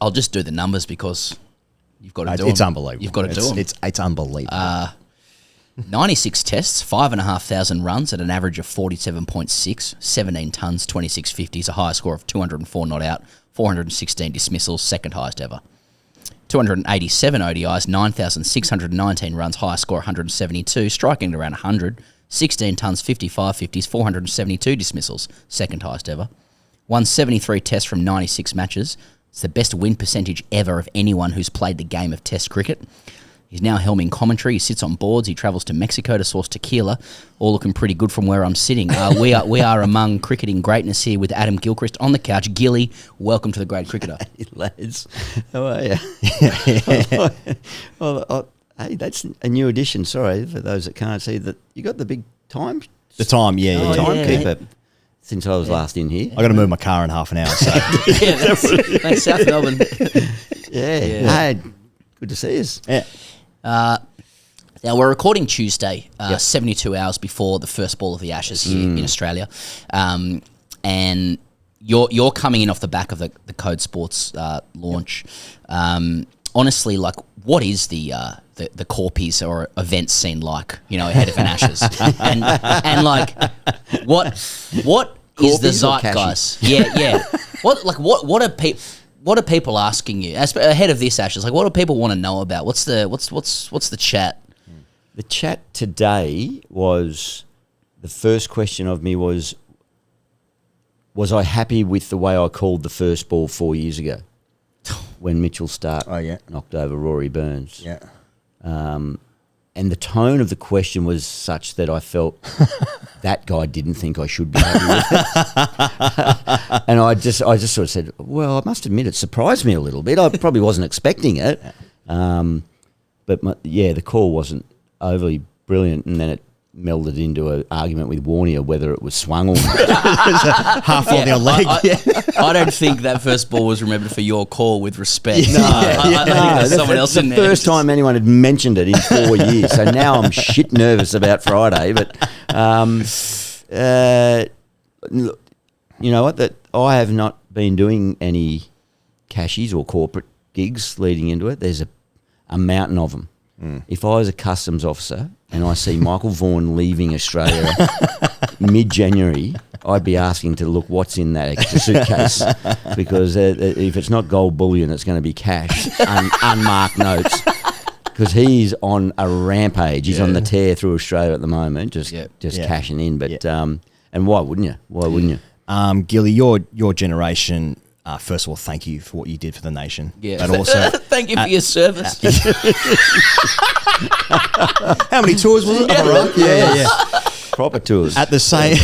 I'll just do the numbers because you've got to do It's them. unbelievable. You've got to do them. It's unbelievable. 96 tests, 5,500 runs at an average of 47.6, 17 tons, 26 50s, a high score of 204 not out, 416 dismissals, second highest ever. 287 ODIs, 9,619 runs, high score 172, striking around 100, 16 tons, 55 50s, 472 dismissals, second highest ever. Won 73 tests from 96 matches. It's the best win percentage ever of anyone who's played the game of Test cricket. He's now helming commentary. He sits on boards. He travels to Mexico to source tequila. All looking pretty good from where I'm sitting. We are among cricketing greatness here with Adam Gilchrist on the couch. Gilly, welcome to the Great Cricketer. Hey, lads, how are you? Hey, that's a new addition. Sorry for those that can't see that. You got the big time. The time, yeah. Timekeeper. Since I was last in here, I got to move my car in half an hour. So Thanks, South Melbourne. yeah. Hey, good to see us. yeah. Now, we're recording Tuesday, 72 hours before the first ball of the Ashes here in Australia. And you're coming in off the back of the Code Sports launch. Honestly, like, what is the corpies or event scene like, ahead of an Ashes? and like, what is the zeitgeist? Yeah. What are people asking you ahead of this Ashes? Like, what do people want to know about? What's the chat? The chat today was, the first question of me was I happy with the way I called the first ball 4 years ago when Mitchell Starc knocked over Rory Burns? Yeah. And the tone of the question was such that I felt that guy didn't think I should be happy with it. And I just sort of said, well, I must admit it surprised me a little bit. I probably wasn't expecting it. But the call wasn't overly brilliant, and then it melded into an argument with Warne whether it was swung or not. Half on your leg. I don't think that first ball was remembered for your call with respect. No, I think there's someone else in the there. first time anyone had mentioned it in 4 years. So now I'm shit nervous about Friday. But look, you know what? That I have not been doing any cashies or corporate gigs leading into it. There's a mountain of them. If I was a customs officer and I see Michael Vaughan leaving Australia mid-January, I'd be asking to look what's in that extra suitcase, because if it's not gold bullion, it's going to be cash, unmarked notes, because he's on a rampage. He's on the tear through Australia at the moment, just cashing in. But and why wouldn't you? Why wouldn't you? Gilly, your generation. First of all, thank you for what you did for the nation. Yeah. But also, thank you for your service. how many tours was it? Yeah. Proper tours. At the same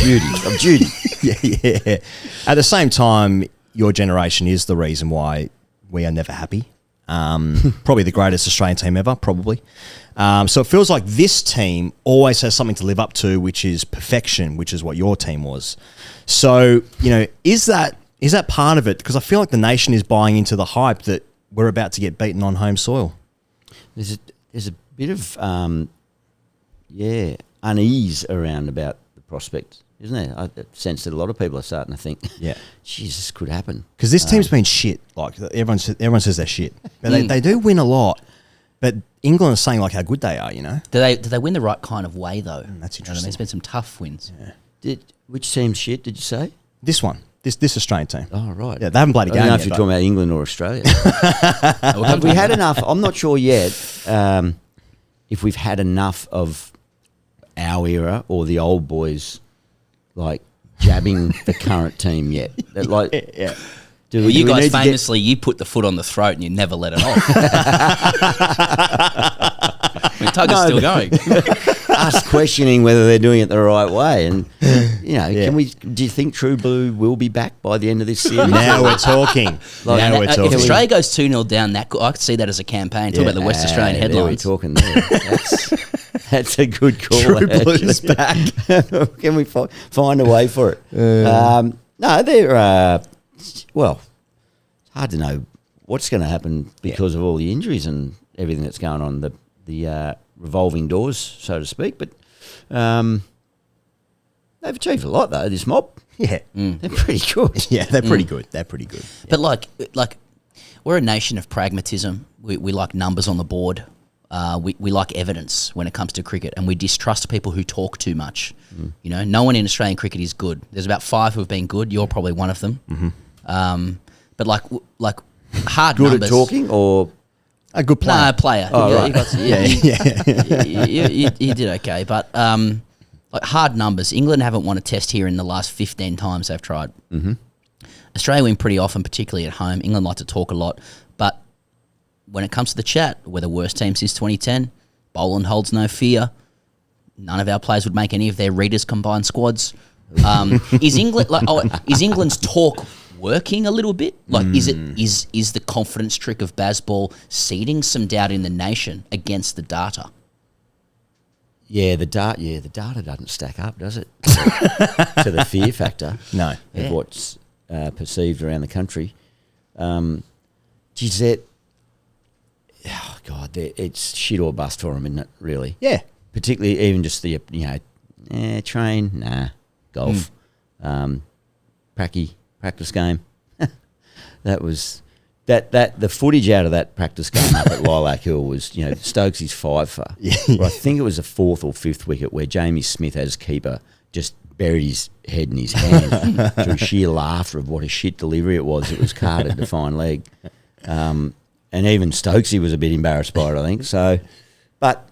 of duty. yeah. At the same time, your generation is the reason why we are never happy. Probably the greatest Australian team ever, probably. So it feels like this team always has something to live up to, which is perfection, which is what your team was. So, is that part of it? Because I feel like the nation is buying into the hype that we're about to get beaten on home soil. There's a bit of unease around about the prospect, isn't there? I sense that a lot of people are starting to think, Jesus, could happen. Because this team's been shit. Like everyone says they're shit, but they do win a lot. But England is saying like how good they are. Do they win the right kind of way though? That's interesting. There's been some tough wins. Yeah. Which team's shit? Did you say? This one. This Australian team. Oh, right. Yeah, they haven't played a game I don't know yet, if you're talking about England or Australia. Have Have we had enough? I'm not sure yet if we've had enough of our era or the old boys, like, jabbing the current team yet. Well, you guys famously, you put the foot on the throat and you never let it off. Tugger's still going. Us questioning whether they're doing it the right way, and do you think True Blue will be back by the end of this series? Now we're talking. If Australia goes 2-0 down, I could see that as a campaign. Talk about the West Australian headlines. There we're talking there. That's a good call. True Blue's back. Can we find a way for it? No, they're well. It's hard to know what's going to happen because of all the injuries and everything that's going on. The revolving doors, so to speak, but they've achieved a lot though. This mob, Yeah, they're pretty good. yeah, they're pretty good. They're pretty good. But like, we're a nation of pragmatism. We like numbers on the board. We like evidence when it comes to cricket, and we distrust people who talk too much. You know, no one in Australian cricket is good. There's about 5 who have been good. You're probably one of them. But like hard Good numbers. at talking or A good player. No, player. Oh, right. You did okay, but like hard numbers. England haven't won a test here in the last 15 times they've tried. Australia win pretty often, particularly at home. England like to talk a lot, but when it comes to the chat, we're the worst team since 2010. Boland holds no fear. None of our players would make any of their readers' combined squads. Is England's talk working a little bit? Like, is the confidence trick of Bazball seeding some doubt in the nation against the data? Yeah, the data doesn't stack up, does it? To the fear factor. No. Of what's perceived around the country. Geez, oh God, it's shit or bust for them, isn't it? Really? Yeah. Particularly even just the train, nah, golf, practice game. That was the footage out of that practice game up at Lilac Hill was, Stokes is 5 for. I think it was the 4th or 5th wicket where Jamie Smith as keeper just buried his head in his hand through sheer laughter of what a shit delivery it was. It was carded to fine leg. And even Stokesy was a bit embarrassed by it, I think. So, but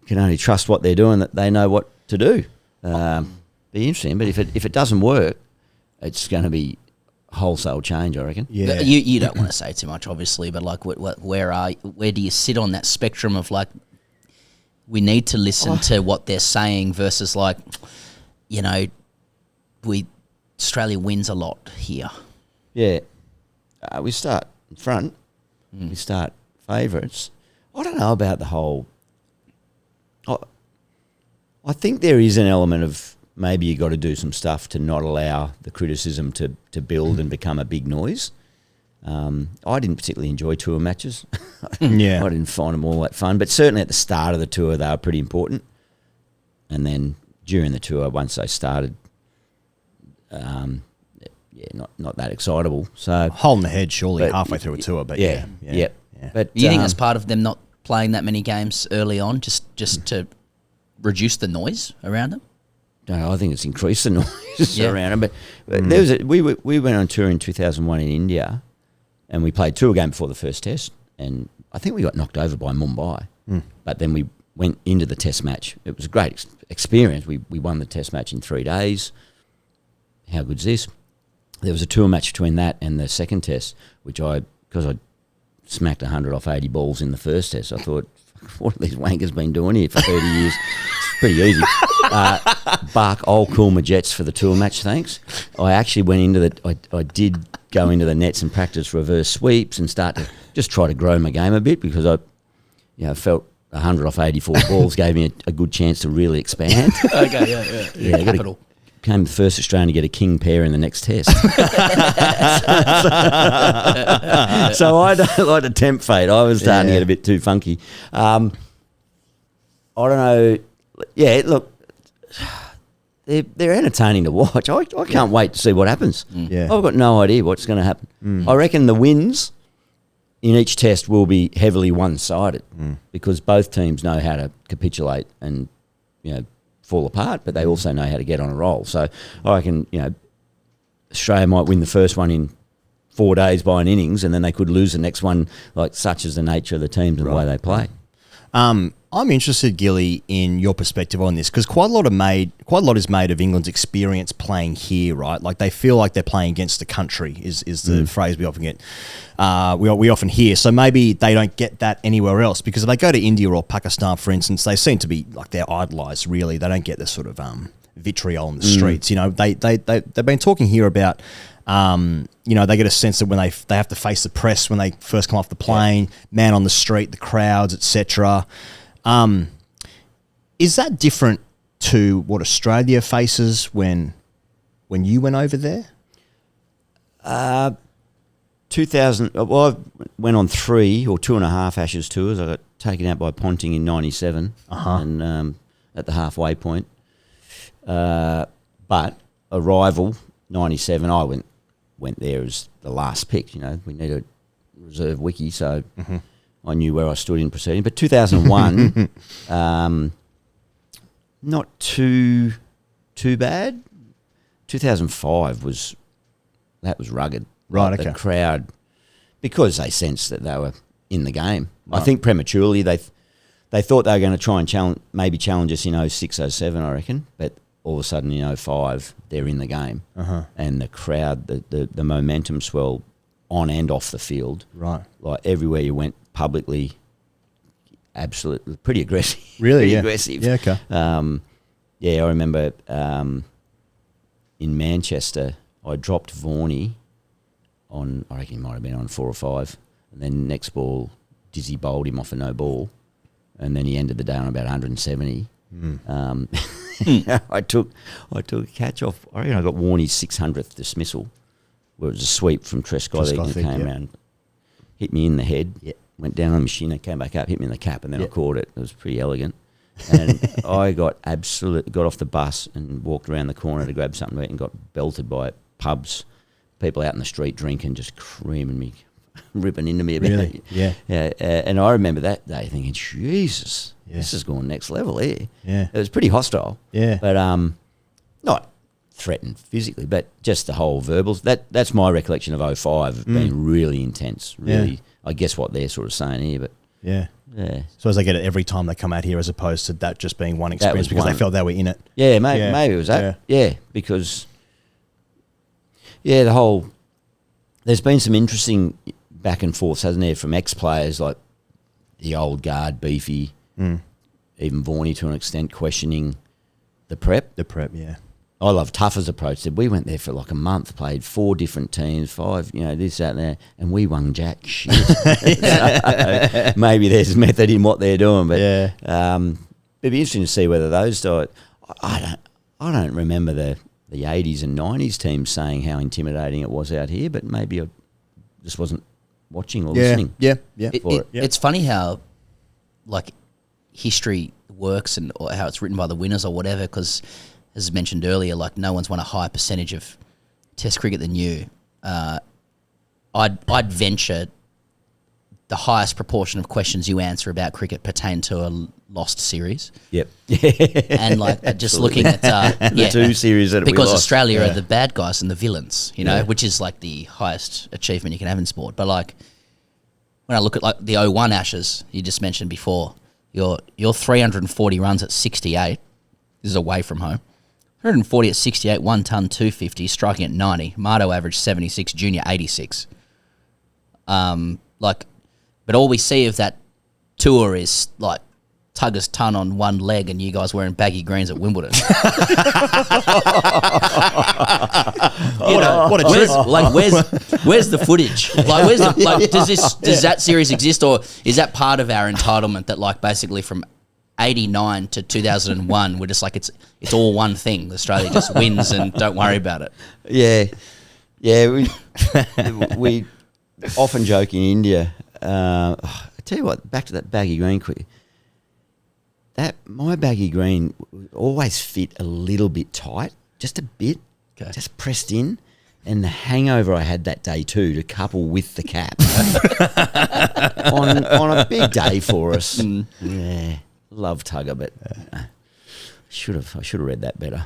can only trust what they're doing, that they know what to do. Be interesting, but if it doesn't work, it's going to be wholesale change, I reckon. Yeah. You don't want to say too much, obviously, but like, where do you sit on that spectrum of like, we need to listen to what they're saying versus like, Australia wins a lot here. Yeah, we start in front. We start favourites. I don't know about the whole. I think there is an element of maybe you got to do some stuff to not allow the criticism to build and become a big noise. I didn't particularly enjoy tour matches. Yeah. I didn't find them all that fun, but certainly at the start of the tour they were pretty important. And then during the tour, once they started, not that excitable. So Holding the head surely halfway through a tour, but yeah. But You think that's part of them not playing that many games early on, just to reduce the noise around them? No, I think it's increased the noise around them. But we went on tour in 2001 in India, and we played tour game before the first test, and I think we got knocked over by Mumbai. But then we went into the test match. It was a great experience. We won the test match in 3 days. How good's this? There was a tour match between that and the second test, because I smacked 100 off 80 balls in the first test, I thought, what have these wankers been doing here for 30 years? It's pretty easy. Bark, I'll cool my jets for the tour match, thanks. I actually went into I did go into the nets and practice reverse sweeps and start to just try to grow my game a bit, because I felt 100 off 84 balls gave me a good chance to really expand. Okay, yeah. Capital. Became the first Australian to get a king pair in the next test. So I don't like to tempt fate. I was starting to get a bit too funky. I don't know. Yeah, look, they're entertaining to watch. I can't wait to see what happens. Yeah. I've got no idea what's going to happen. I reckon the wins in each test will be heavily one-sided because both teams know how to capitulate and, fall apart, but they also know how to get on a roll. So I reckon, Australia might win the first one in 4 days by an innings, and then they could lose the next one, like such as the nature of the teams and the way they play. I'm interested, Gilly, in your perspective on this, because quite a lot is made of England's experience playing here, right? Like they feel like they're playing against the country is the phrase we often get. We often hear. So maybe they don't get that anywhere else, because if they go to India or Pakistan, for instance, they seem to be like they're idolised. Really, they don't get the sort of vitriol in the streets. They've been talking here about. They get a sense that when they have to face the press when they first come off the plane, man on the street, the crowds, etc. Is that different to what Australia faces when you went over there? 2000. Well, I went on 3 or 2.5 Ashes tours. I got taken out by Ponting in '97, and at the halfway point. But arrival '97, I went there as the last pick. We needed reserve wiki, so I knew where I stood in proceeding. But 2001, not too bad. 2005 was rugged. Right, Like, okay. The crowd, because they sensed that they were in the game. Right. I think prematurely they thought they were going to try and challenge us in 06, 07, I reckon. But all of a sudden in 05, they're in the game. And the crowd, the momentum swell on and off the field. Right. Like everywhere you went publicly, absolutely pretty aggressive. Really? Pretty Yeah. aggressive. Yeah, okay. I remember in Manchester, I dropped Warne on, I reckon he might have been on 4 or 5. And then next ball, Dizzy bowled him off a no ball. And then he ended the day on about 170. I took a catch off. I reckon I got Warnie's 600th dismissal, where it was a sweep from Trescott that came around, hit me in the head, went down on the machine, came back up, hit me in the cap, and then I caught it. It was pretty elegant. And I got off the bus and walked around the corner to grab something to eat and got belted by pubs, people out in the street drinking, just creaming me, ripping into me a bit. Really? Yeah. And I remember that day thinking, Jesus, this is going next level here. Yeah. It was pretty hostile. Yeah. But not threatened physically, but just the whole verbals. That's my recollection of 05 being really intense. Really, I guess what they're sort of saying here, but Yeah. yeah. So as they get it every time they come out here, as opposed to that just being one experience was because one. they felt they were in it. Yeah, maybe it was that. Yeah, because the whole there's been some interesting back and forths, hasn't there, from ex-players like the old guard, Beefy, even Warne to an extent, questioning the prep. The prep, yeah. I love Tuffer's approach. Said we went there for like a month, played 4 different teams, 5, this, that, and that, and we won jack shit. So maybe there's method in what they're doing, but it'd be interesting to see whether those do it. I don't remember the 80s and 90s teams saying how intimidating it was out here, but maybe I just wasn't watching or listening. Yeah. It's funny how, like, history works and or how it's written by the winners or whatever, because, as mentioned earlier, like, no one's won a higher percentage of Test cricket than you. I'd venture the highest proportion of questions you answer about cricket pertain to a lost series. Yep. And like just looking at the 2 series that we because lost. Australia are the bad guys and the villains, which is like the highest achievement you can have in sport. But like when I look at like the 01 Ashes you just mentioned before, your 340 runs at 68. This is away from home. 140 at 68, 1 ton, 250, striking at 90. Mardo averaged 76, Junior 86. But all we see of that tour is like Tugger's ton on one leg and you guys wearing baggy greens at Wimbledon. What a trip. Where's the footage? Like, does that series exist, or is that part of our entitlement that like basically from 89 to 2001 we're just like it's all one thing. Australia just wins and don't worry about it. We often joke in India. I tell you what, back to that baggy green quick. My baggy green always fit a little bit tight, just a bit, just pressed in. And the hangover I had that day too, to couple with the cap on a big day for us. Yeah, love Tugger, but I should have read that better.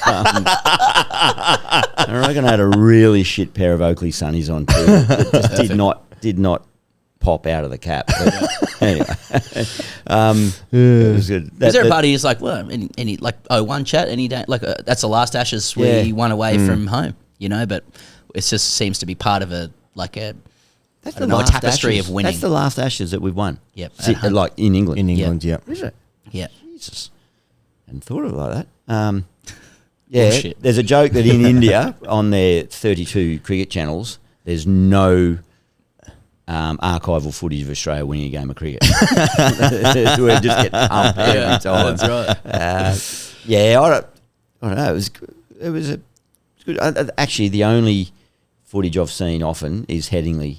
I reckon I had a really shit pair of Oakley sunnies on too. That just did not pop out of the cap. But anyway, it was good. Is there a party who's like, well, any like 01 chat any day? Like that's the last Ashes we won away from home, but it just seems to be part of a tapestry Ashes. of winning. That's the last Ashes that we've won. Yep, like in England. In England, yeah. Is it? Yeah. Jesus, hadn't thought of it like that. Bullshit. There's a joke that in India on their 32 cricket channels, there's no archival footage of Australia winning a game of cricket. We're just getting pumped every time. That's right. I don't know. It was good. Actually, the only footage I've seen often is Headingley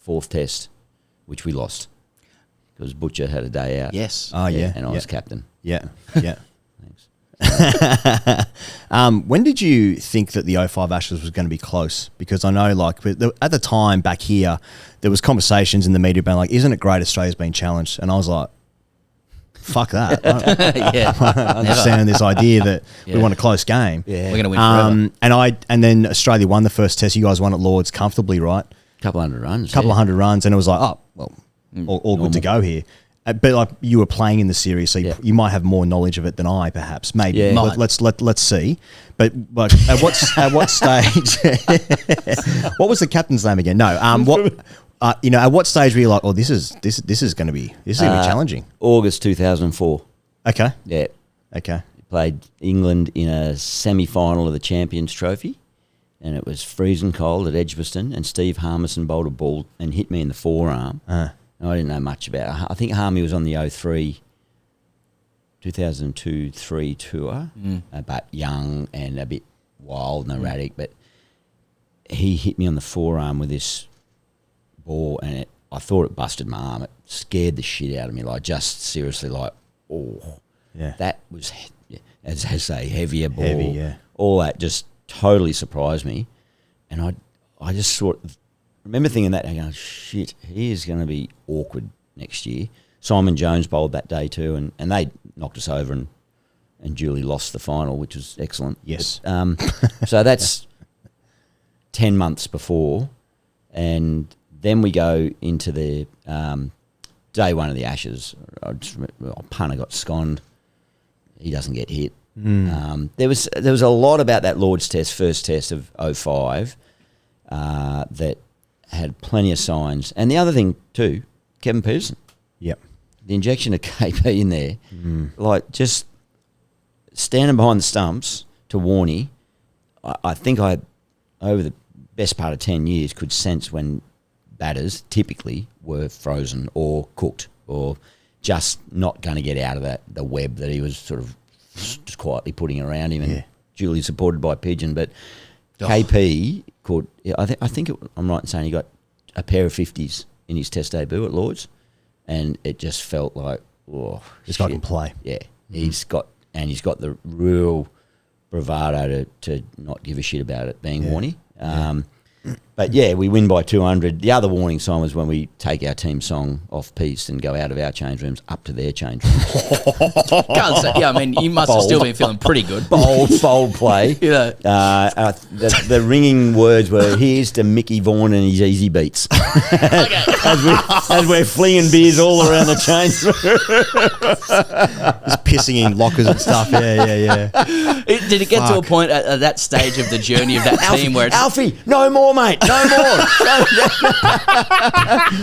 4th Test, which we lost because Butcher had a day out. Yes. Oh, yeah. And I was captain. Yeah. Thanks. When did you think that the 05 Ashes was going to be close? Because I know, like, at the time back here, there was conversations in the media about, like, isn't it great Australia's been challenged? And I was like, fuck that. I understand this idea that we want a close game. Yeah. We're going to win forever. And then Australia won the first test. You guys won at Lords comfortably, right? Couple hundred runs. Couple of hundred runs. And it was like, oh, well, all good to go here. But like you were playing in the series, so you might have more knowledge of it than I, perhaps. Maybe. Yeah. Let's see. But at what stage? What was the captain's name again? No. At what stage were you like, oh, this is going to be challenging? August 2004. Okay. Yeah. Okay. Played England in a semi-final of the Champions Trophy, and it was freezing cold at Edgbaston, and Steve Harmison bowled a ball and hit me in the forearm. I didn't know much about it. I think Harmy was on the 2002-3 tour, but young and a bit wild and erratic. But he hit me on the forearm with this ball, and I thought it busted my arm. It scared the shit out of me. Like, just seriously, like, that was, as I say, heavier ball. Heavy, yeah. All that just totally surprised me, and I just sort of remember thinking that, and going, shit, he is going to be awkward next year. Simon Jones bowled that day too, and they knocked us over and duly lost the final, which was excellent. Yes. But, so that's 10 months before, and then we go into the day one of the Ashes. Punter got sconned. He doesn't get hit. There was a lot about that Lord's Test, first test of 05, that had plenty of signs. And the other thing too, Kevin Peterson. Yep. The injection of KP in there, like just standing behind the stumps to Warne, I think I, over the best part of 10 years, could sense when batters typically were frozen or cooked or just not going to get out of the web that he was sort of just quietly putting around him, and duly supported by Pigeon. But KP caught, I think I'm right in saying he got a pair of 50s in his test debut at Lords, and it just felt like, this guy can play. Yeah, he's got the real bravado to not give a shit about it being Warne. But yeah, we win by 200. The other warning sign was when we take our team song off piece and go out of our change rooms up to their change rooms. Can't say, I mean, you must have still been feeling pretty good. Bold play. The ringing words were, here's to Mickey Vaughan and his easy beats. as we're flinging beers all around the change room. Just pissing in lockers and stuff. Yeah. Did it get to a point at that stage of the journey of that team where it's... Alfie, no more, mate. No more.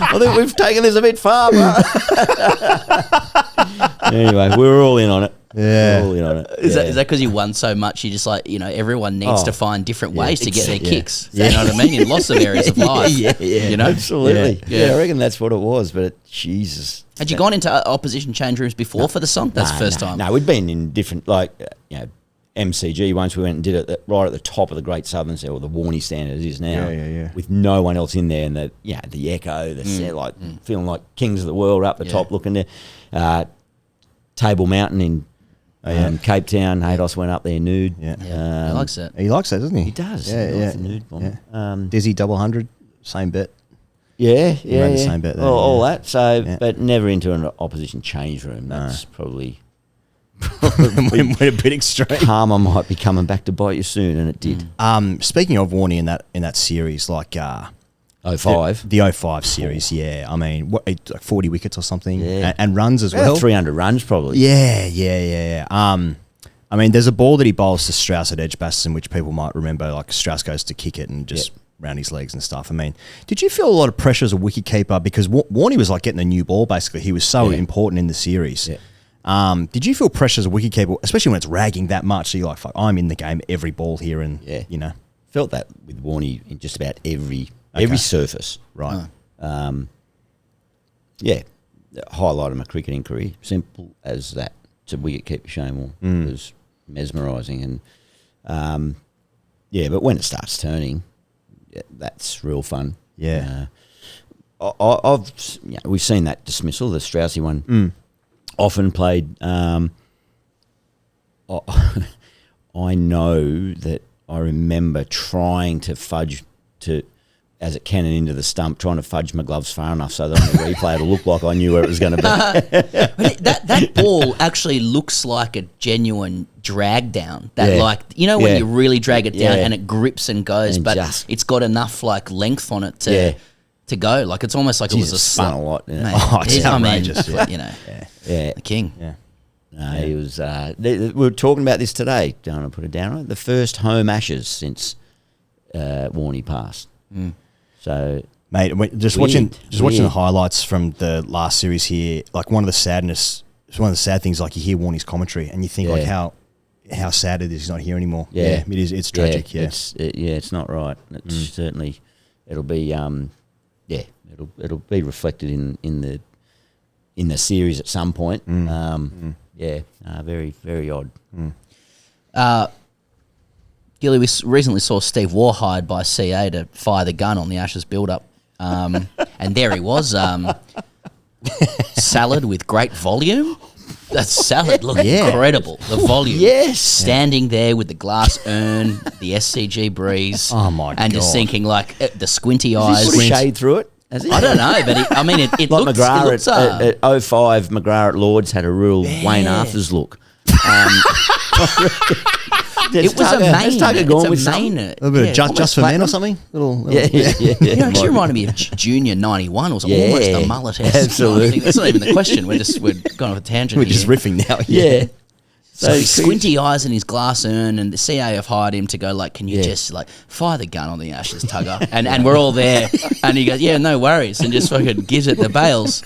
I think we've taken this a bit far, bro. Anyway, we were all in on it. Yeah. All in on it. Is that because you won so much? You just like, everyone needs to find different ways to get their kicks. You know what I mean? In lots of areas of life. You know? Absolutely. Yeah, I reckon that's what it was. But Jesus. Had you gone into opposition change rooms before for the song? That's the first time. No, we'd been in different, MCG once. We went and did it right at the top of the Great Southern Stand, or the Warne Stand as it is now, with no one else in there, and the echo, feeling like kings of the world up the top, looking there. Table Mountain in Cape Town, Haydos went up there nude. He likes it. He likes that, doesn't he? He does. Yeah, he likes the nude bomb. Dizzy double 100, same bet. Yeah. The same bet there, all that. So, but never into an opposition change room. That's probably. went a bit extreme. Karma might be coming back to bite you soon, and it did. Speaking of Warne in that series, like 05. The 05 series, I mean, what, like 40 wickets or something, and runs as well. 300 runs probably. Yeah. I mean, there's a ball that he bowls to Strauss at Edgbaston, which people might remember. Like Strauss goes to kick it and just round his legs and stuff. I mean, did you feel a lot of pressure as a wicketkeeper, because Warne was like getting a new ball basically? He was so important in the series. Did you feel pressure as a wicketkeeper, especially when it's ragging that much? So you're like, fuck, I'm in the game every ball here, and felt that with Warne in just about every surface. Right. Highlight of my cricketing career. Simple as that. To wicketkeeper Shane Warne. It was mesmerising, and but when it starts turning, that's real fun. Yeah. We've seen that dismissal, the Straussy one. Often played I know that I remember trying to fudge as it cannon into the stump, trying to fudge my gloves far enough so that on the replay it'll look like I knew where it was going to be. But that ball actually looks like a genuine drag down. That like, you know, when you really drag it down and it grips and goes, and but it's got enough like length on it to go. Like it's almost like it was a spun a lot. Mate, It's outrageous. You know, the king. Yeah. No, he was. We were talking about this today. Don't want to put it down on it. The first home Ashes since Warne passed. So, Mate, just watching the highlights from the last series here. Like one of the sad things. Like you hear Warnie's commentary and you think like how sad it is he's not here anymore. Yeah, it is. It's tragic. Yeah, it's not right. It's certainly it'll be it'll be reflected in the series at some point. Very, very odd. Gilly, we recently saw Steve Waugh hired by CA to fire the gun on the Ashes build-up. And there he was, salad with great volume. That salad looked incredible. The volume. Yes. Standing there with the glass urn, the SCG breeze. Oh, my God. And just thinking, like, the squinty Has eyes. he put a shade through it? Has he? I don't know, but it like looks... McGrath at 05, McGrath at Lords had a real Wayne Arthurs look. It was a main. It's a main. A little bit of just for men or something. It actually reminded me of Junior 91. It was almost a mullet. Absolutely. That's not even the question. We're going off a tangent. We're just riffing now. Yeah. So squinty eyes in his glass urn, and the CA have hired him to go like, can you just like fire the gun on the Ashes, Tugger? and we're all there, and he goes, yeah, no worries, and just fucking gives it the bales.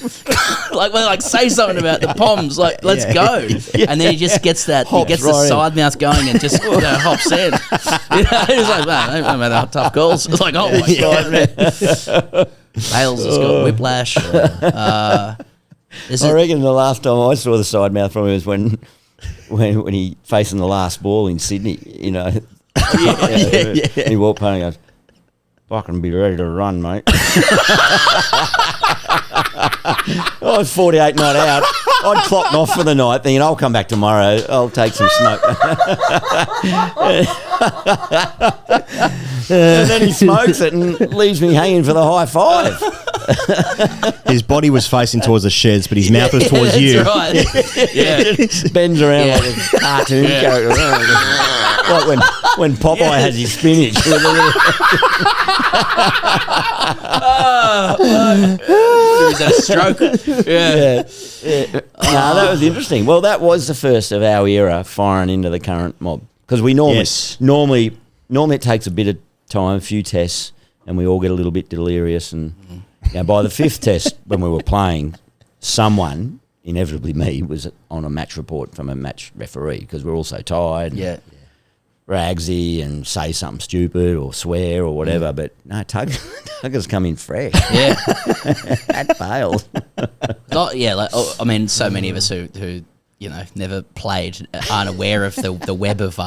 like say something about the Poms, like let's go. And then he just gets the side mouth going and just hops in. He was like, man, no matter how tough goals. It's like, oh my god, man. Bales has got whiplash. I reckon the last time I saw the side mouth from him was when he facing the last ball in Sydney, you know. He walked past and goes, fucking be ready to run, mate. I was 48 not out. I'd clocked off for the night thinking, I'll come back tomorrow. I'll take some smoke. And then he smokes it and leaves me hanging for the high five. His body was facing towards the sheds, but his mouth was towards you. That's right. Yeah. Bends around like a cartoon character. Like when Popeye has his spinach. Was that a stroke? Yeah. No, that was interesting. Well, that was the first of our era firing into the current mob. Because we normally it takes a bit of time, a few tests, and we all get a little bit delirious. And by the fifth test, when we were playing, someone, inevitably me, was on a match report from a match referee because we're all so tired. Yeah. Ragsy and say something stupid or swear or whatever, but no, Tugger's come in fresh. Yeah. That failed. So many of us who never played aren't aware of the web of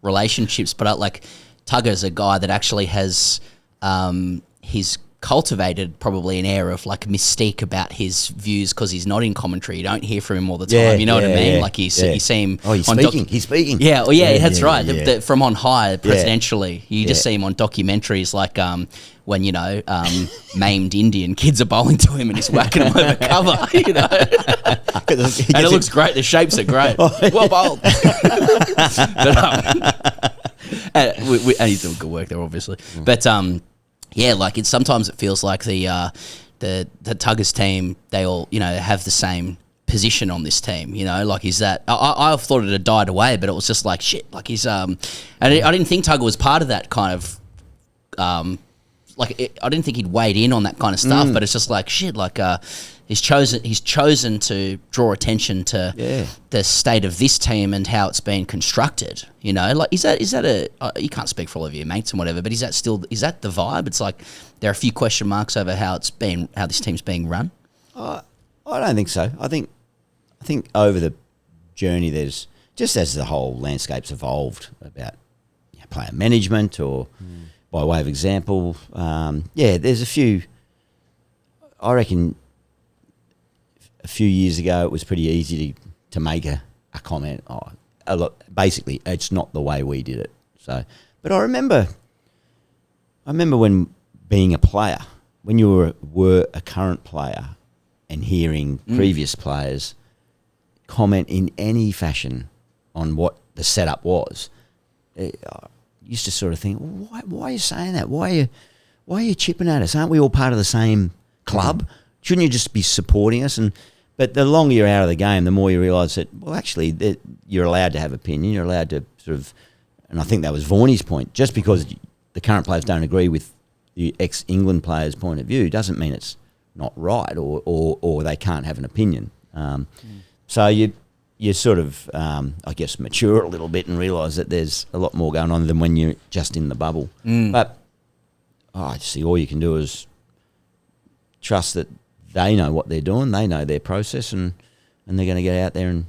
relationships, but like Tugger's a guy that actually has he's cultivated probably an air of like mystique about his views because he's not in commentary. You don't hear from him all the time. You know what I mean? Like you see him. Oh, he's speaking. He's speaking. Yeah. Oh, yeah. That's right. Yeah. From on high, presidentially, you just see him on documentaries like when maimed Indian kids are bowling to him and he's whacking them over cover. You know, and it looks great. The shapes are great. Well bowled. And he's doing good work there, obviously. But sometimes it feels like the Tuggers team, they all, have the same position on this team, like is that, I thought it had died away, but it was just like, shit, like he's, and I didn't think Tugger was part of that kind of, I didn't think he'd weighed in on that kind of stuff, but it's just like, shit, like, he's chosen to draw attention to the state of this team and how it's been constructed. Like is that you can't speak for all of your mates and whatever, but is that the vibe? It's like there are a few question marks over how this team's being run. I don't think so. I think over the journey, there's just as the whole landscape's evolved about player management or by way of example, there's a few. I reckon. A few years ago, it was pretty easy to make a comment. Oh, a lot. Basically, it's not the way we did it. So, but I remember when being a player, when you were a current player, and hearing previous players comment in any fashion on what the setup was, I used to sort of think, why are you saying that? Why are you chipping at us? Aren't we all part of the same club? Shouldn't you just be supporting us? But the longer you're out of the game, the more you realise that, well, actually, that you're allowed to have opinion. You're allowed to sort of, and I think that was Warne's point. Just because the current players don't agree with the ex-England players' point of view doesn't mean it's not right or they can't have an opinion. So you sort of, I guess, mature a little bit and realise that there's a lot more going on than when you're just in the bubble. But I see all you can do is trust that they know what they're doing, they know their process, and they're going to get out there and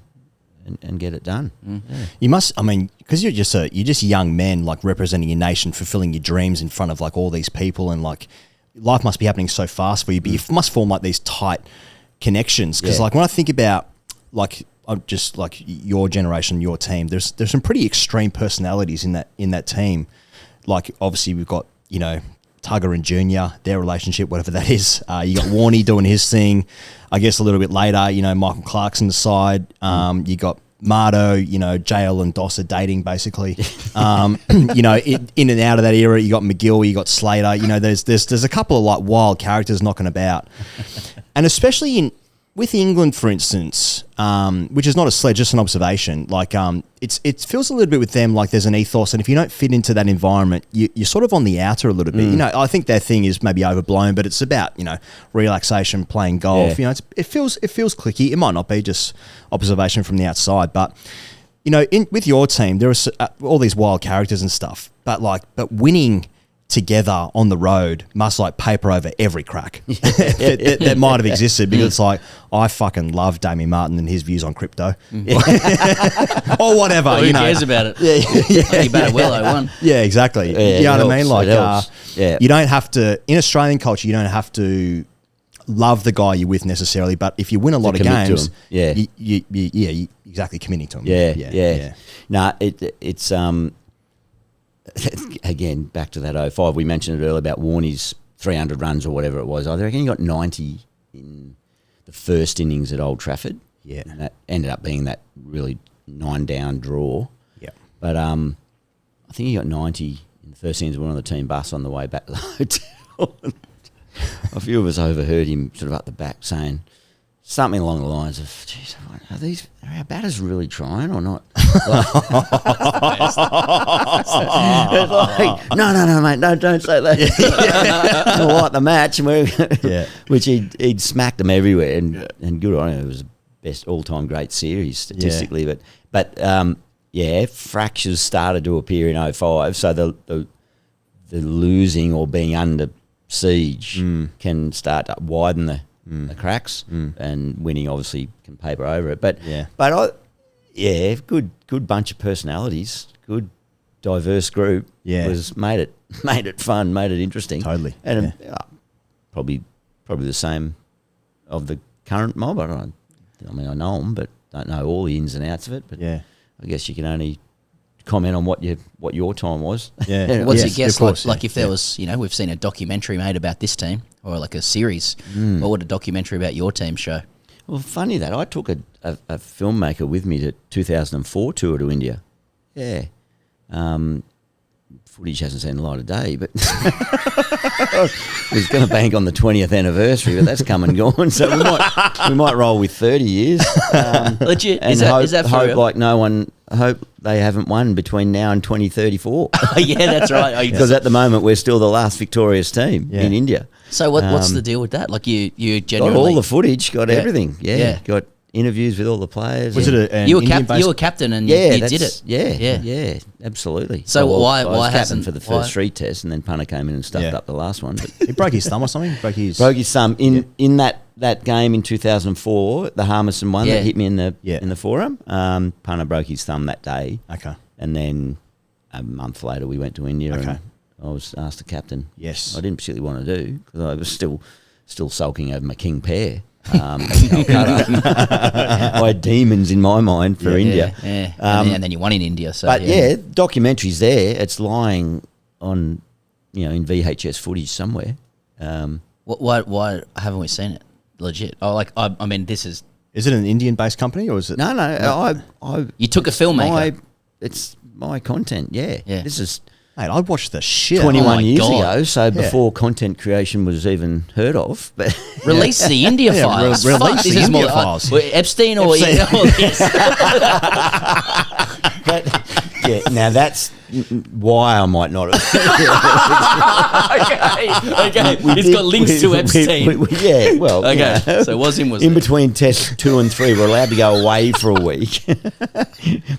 get it done. Yeah. You must, I mean, because you're just young men, like representing your nation, fulfilling your dreams in front of like all these people, and like life must be happening so fast for you, but you must form like these tight connections. Because like when I think about like just like your generation, your team, there's some pretty extreme personalities in that team. Like obviously we've got, you know, Tugger and Junior, their relationship, whatever that is. You got Warne doing his thing. I guess a little bit later, you know, Michael Clarkson's side. You got Mardo, you know, JL and Doss are dating basically. You know, in and out of that era, you got McGill, you got Slater. You know, there's a couple of like wild characters knocking about, and especially with England, for instance, which is not a sledge, just an observation. Like, it feels a little bit with them like there's an ethos, and if you don't fit into that environment, you're sort of on the outer a little bit. You know, I think their thing is maybe overblown, but it's about, you know, relaxation, playing golf. You know, it feels cliquey. It might not be, just observation from the outside, but you know, with your team, there are all these wild characters and stuff, but winning together on the road must like paper over every crack that might have existed, because it's like, I fucking love Damien Martin and his views on crypto or whatever. Well, who cares about it? You better well, I won. Yeah, exactly. You know what I mean? Like, you don't have to, in Australian culture, you don't have to love the guy you're with necessarily, but if you win a lot of games, you exactly, committing to him. Yeah. No, it's again, back to that 05, we mentioned it earlier about Warne's 300 runs or whatever it was. I reckon he got 90 in the first innings at Old Trafford. Yeah. And that ended up being that really 9-down draw. Yeah. But I think he got 90 in the first innings. We were on the team bus on the way back to the hotel. A few of us overheard him sort of up the back saying something along the lines of, geez, are our batters really trying or not? It's like, no, mate, don't say that. We'll light the match, which he'd smacked them everywhere, and good on him. It was the best all-time great series statistically, but fractures started to appear in 05, so the losing or being under siege can start to widen the cracks, and winning obviously can paper over it. But good bunch of personalities, good diverse group. Was made it fun, made it interesting. Totally, and probably the same of the current mob. I mean, I know them, but don't know all the ins and outs of it. But I guess you can only comment on what your time was. Yeah. What's your guess? Like if there was, you know, we've seen a documentary made about this team, or like a series. What would a documentary about your team show? Well, funny that I took a filmmaker with me to 2004 tour to India. Yeah. Footage hasn't seen the light of day, but I was going to bank on the 20th anniversary, but that's come and gone. So we might roll with 30 years. Legit. And is that for real? Hope they haven't won between now and 2034. Yeah, that's right. Because at the moment we're still the last victorious team in India. So what's the deal with that? Like you genuinely got all the footage, got everything. Yeah, got interviews with all the players. Was it an you were captain and you did it? Yeah, absolutely. So why was hasn't captain for the first street test, and then Punter came in and stuffed up the last one. But he broke his thumb or something. Broke his thumb in that game in 2004, the Harmison one that hit me in the forearm. Punter broke his thumb that day. Okay, and then a month later we went to India. Okay, and I was asked to captain. Yes, I didn't particularly want to do because I was still sulking over my king pair. I had demons in my mind for India. Yeah. And then you won in India. So, But documentary's there. It's lying on, in VHS footage somewhere. Why haven't we seen it? Legit. Oh, I mean, this is. Is it an Indian-based company or is it? No. I You took a filmmaker. It's my content. Yeah. This is. Mate, I watched the shit. 21 years God. ago, so before content creation was even heard of. But Release the India files. release the India files. Epstein or Epstein. this? Now that's why I might not have. okay. It's got links to Epstein. Well. Okay. So was in between tests 2 and 3, we're allowed to go away for a week.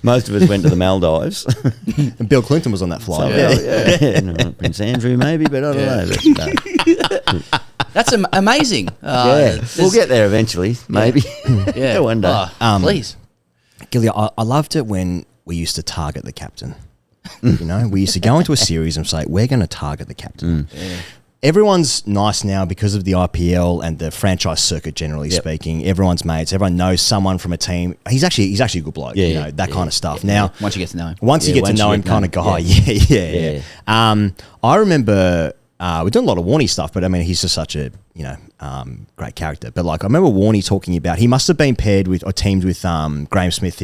Most of us went to the Maldives. And Bill Clinton was on that flight. Prince Andrew maybe, but I don't know. But, That's amazing. We'll get there eventually, maybe. Yeah. One day. Please. Gilly, I loved it when we used to target the captain. We used to go into a series and say, we're going to target the captain. Everyone's nice now because of the IPL and the franchise circuit, generally speaking. Everyone's mates. Everyone knows someone from a team. He's actually a good bloke, that kind of stuff. Now, once you get to know him. Once you get to know him kind of guy, I remember we're doing a lot of Warne stuff, but I mean, he's just such a, great character. But like, I remember Warne talking about, he must have been paired with or teamed with Graham Smith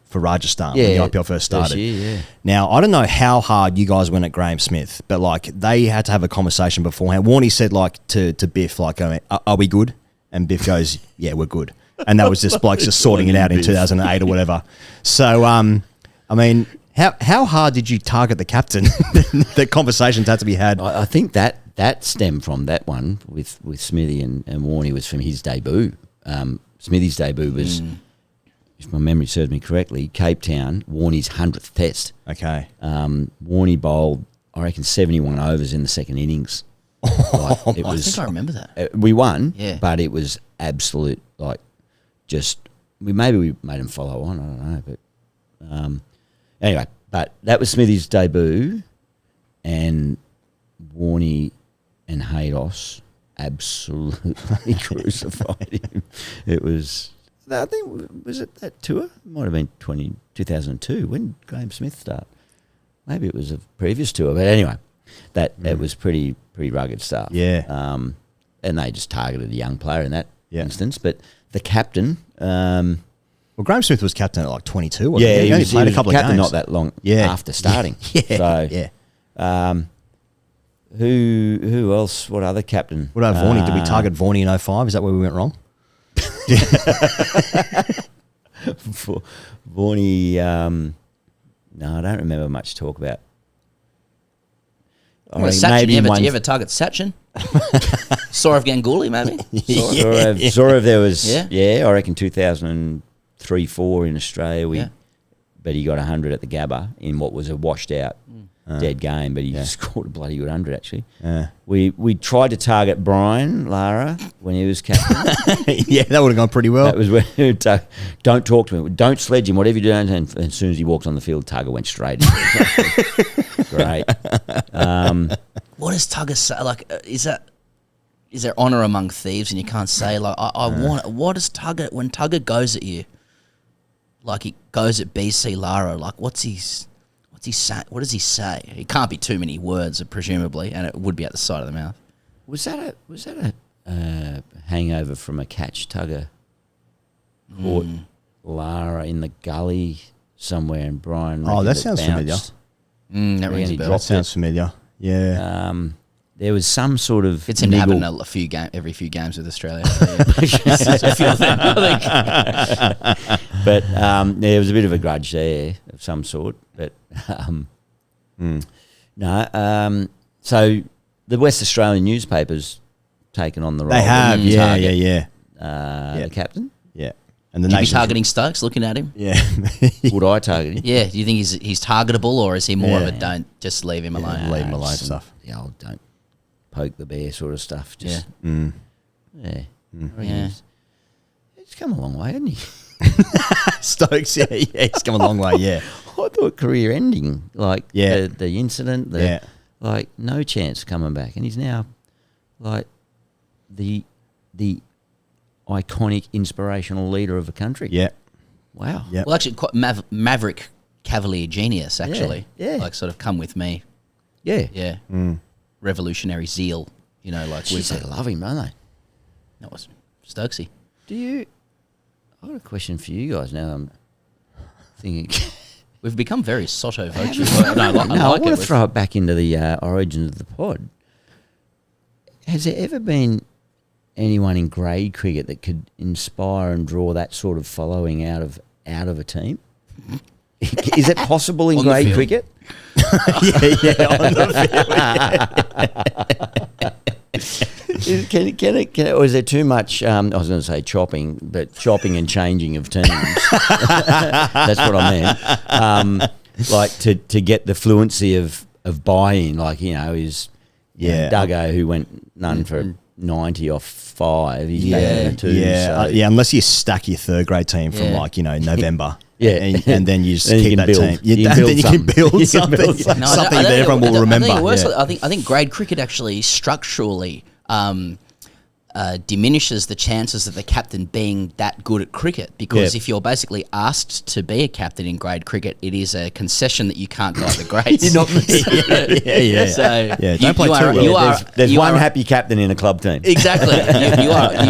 for Rajasthan when the IPL first started. Now, I don't know how hard you guys went at Graham Smith, but like they had to have a conversation beforehand. Warne said like to Biff, like, are we good? And Biff goes, yeah, we're good. And that was just blokes just sorting it out in 2008 or whatever. So, I mean, how hard did you target the captain? The conversations had to be had. I think that stemmed from that one with Smithy and Warne was from his debut. Smithy's debut was, if my memory serves me correctly, Cape Town, Warnie's 100th test. Okay. Warne bowled, I reckon, 71 overs in the second innings. I think I remember that. We won, but it was absolute, maybe we made him follow on, I don't know. But anyway, but that was Smithy's debut, and Warne and Haydos absolutely crucified him. It was... I think, was it that tour? It might have been 2002. When did Graham Smith start? Maybe it was a previous tour. But anyway, that was pretty rugged stuff. Yeah. And they just targeted a young player in that instance. But the captain... well, Graham Smith was captain at like 22. Wasn't he only played a couple of games. Not that long after starting. Who else? What other captain? What about Warne? Did we target Warne in 05? Is that where we went wrong? Warne, no, I don't remember much to talk about. Sachin, do you ever target Sachin? Saurav Ganguly, maybe? Saurav, there was, I reckon 2003-04 in Australia. But he got 100 at the Gabba in what was a washed out dead game, but he scored a bloody good 100 actually. We tried to target Brian Lara when he was captain. That would have gone pretty well. That was when don't talk to him, don't sledge him, whatever you do. And as soon as he walked on the field, Tugger went straight in. Great. What does Tugger say? Like, is there honour among thieves? And you can't say like, I want. What does Tugger when Tugger goes at you? Like he goes at BC Lara. Like what's he say? What does he say? It can't be too many words, presumably, and it would be at the side of the mouth. Was that a hangover from a catch? Tugger caught Lara in the gully somewhere, and Brian. That sounds familiar. That rings a bell. That sounds familiar. Yeah. There was some sort of. It's him having every few games with Australia. A few of them, I think. But there was a bit of a grudge there of some sort. But no. So the West Australian newspapers taken on the role. They have, the captain. Yeah. And the Would you be targeting Stokes, looking at him? Yeah. Would I target him? Yeah. Do you think he's targetable, or is he more of a don't just leave him alone? Leave him alone stuff. The old don't poke the bear sort of stuff. Just, Yeah. He's come a long way, hasn't he? Stokes, he's come a long way, yeah. I thought career ending, like the incident, like no chance coming back, and he's now like the iconic, inspirational leader of a country. Yeah. Wow. Yeah. Well, actually, quite maverick cavalier genius, actually. Yeah. Like, sort of come with me. Yeah. Yeah. Revolutionary zeal, you know, like Jeez, they love him, don't they? that was Stokesy. I've got a question for you guys now. I'm thinking. We've become very sotto voce. I want to throw it back into the origins of the pod. Has there ever been anyone in grade cricket that could inspire and draw that sort of following out of a team? Is it possible in On the grade field. cricket? On the Can it, or is there too much? I was going to say chopping, but chopping and changing of teams. That's what I meant. Like to get the fluency of buy-in, like is Doggett, who went none for 90 off 5. He's back in the 2. So. Unless you stack your third grade team from November. Yeah. and then you just Then you keep can that build. team. You can build Then you can something. build You can something. build something. Something that everyone will remember. I think grade cricket actually structurally diminishes the chances of the captain being that good at cricket, because if you're basically asked to be a captain in grade cricket, it is a concession that you can't go up the grades. You're not So don't play too well. There's one happy captain in a club team. Exactly.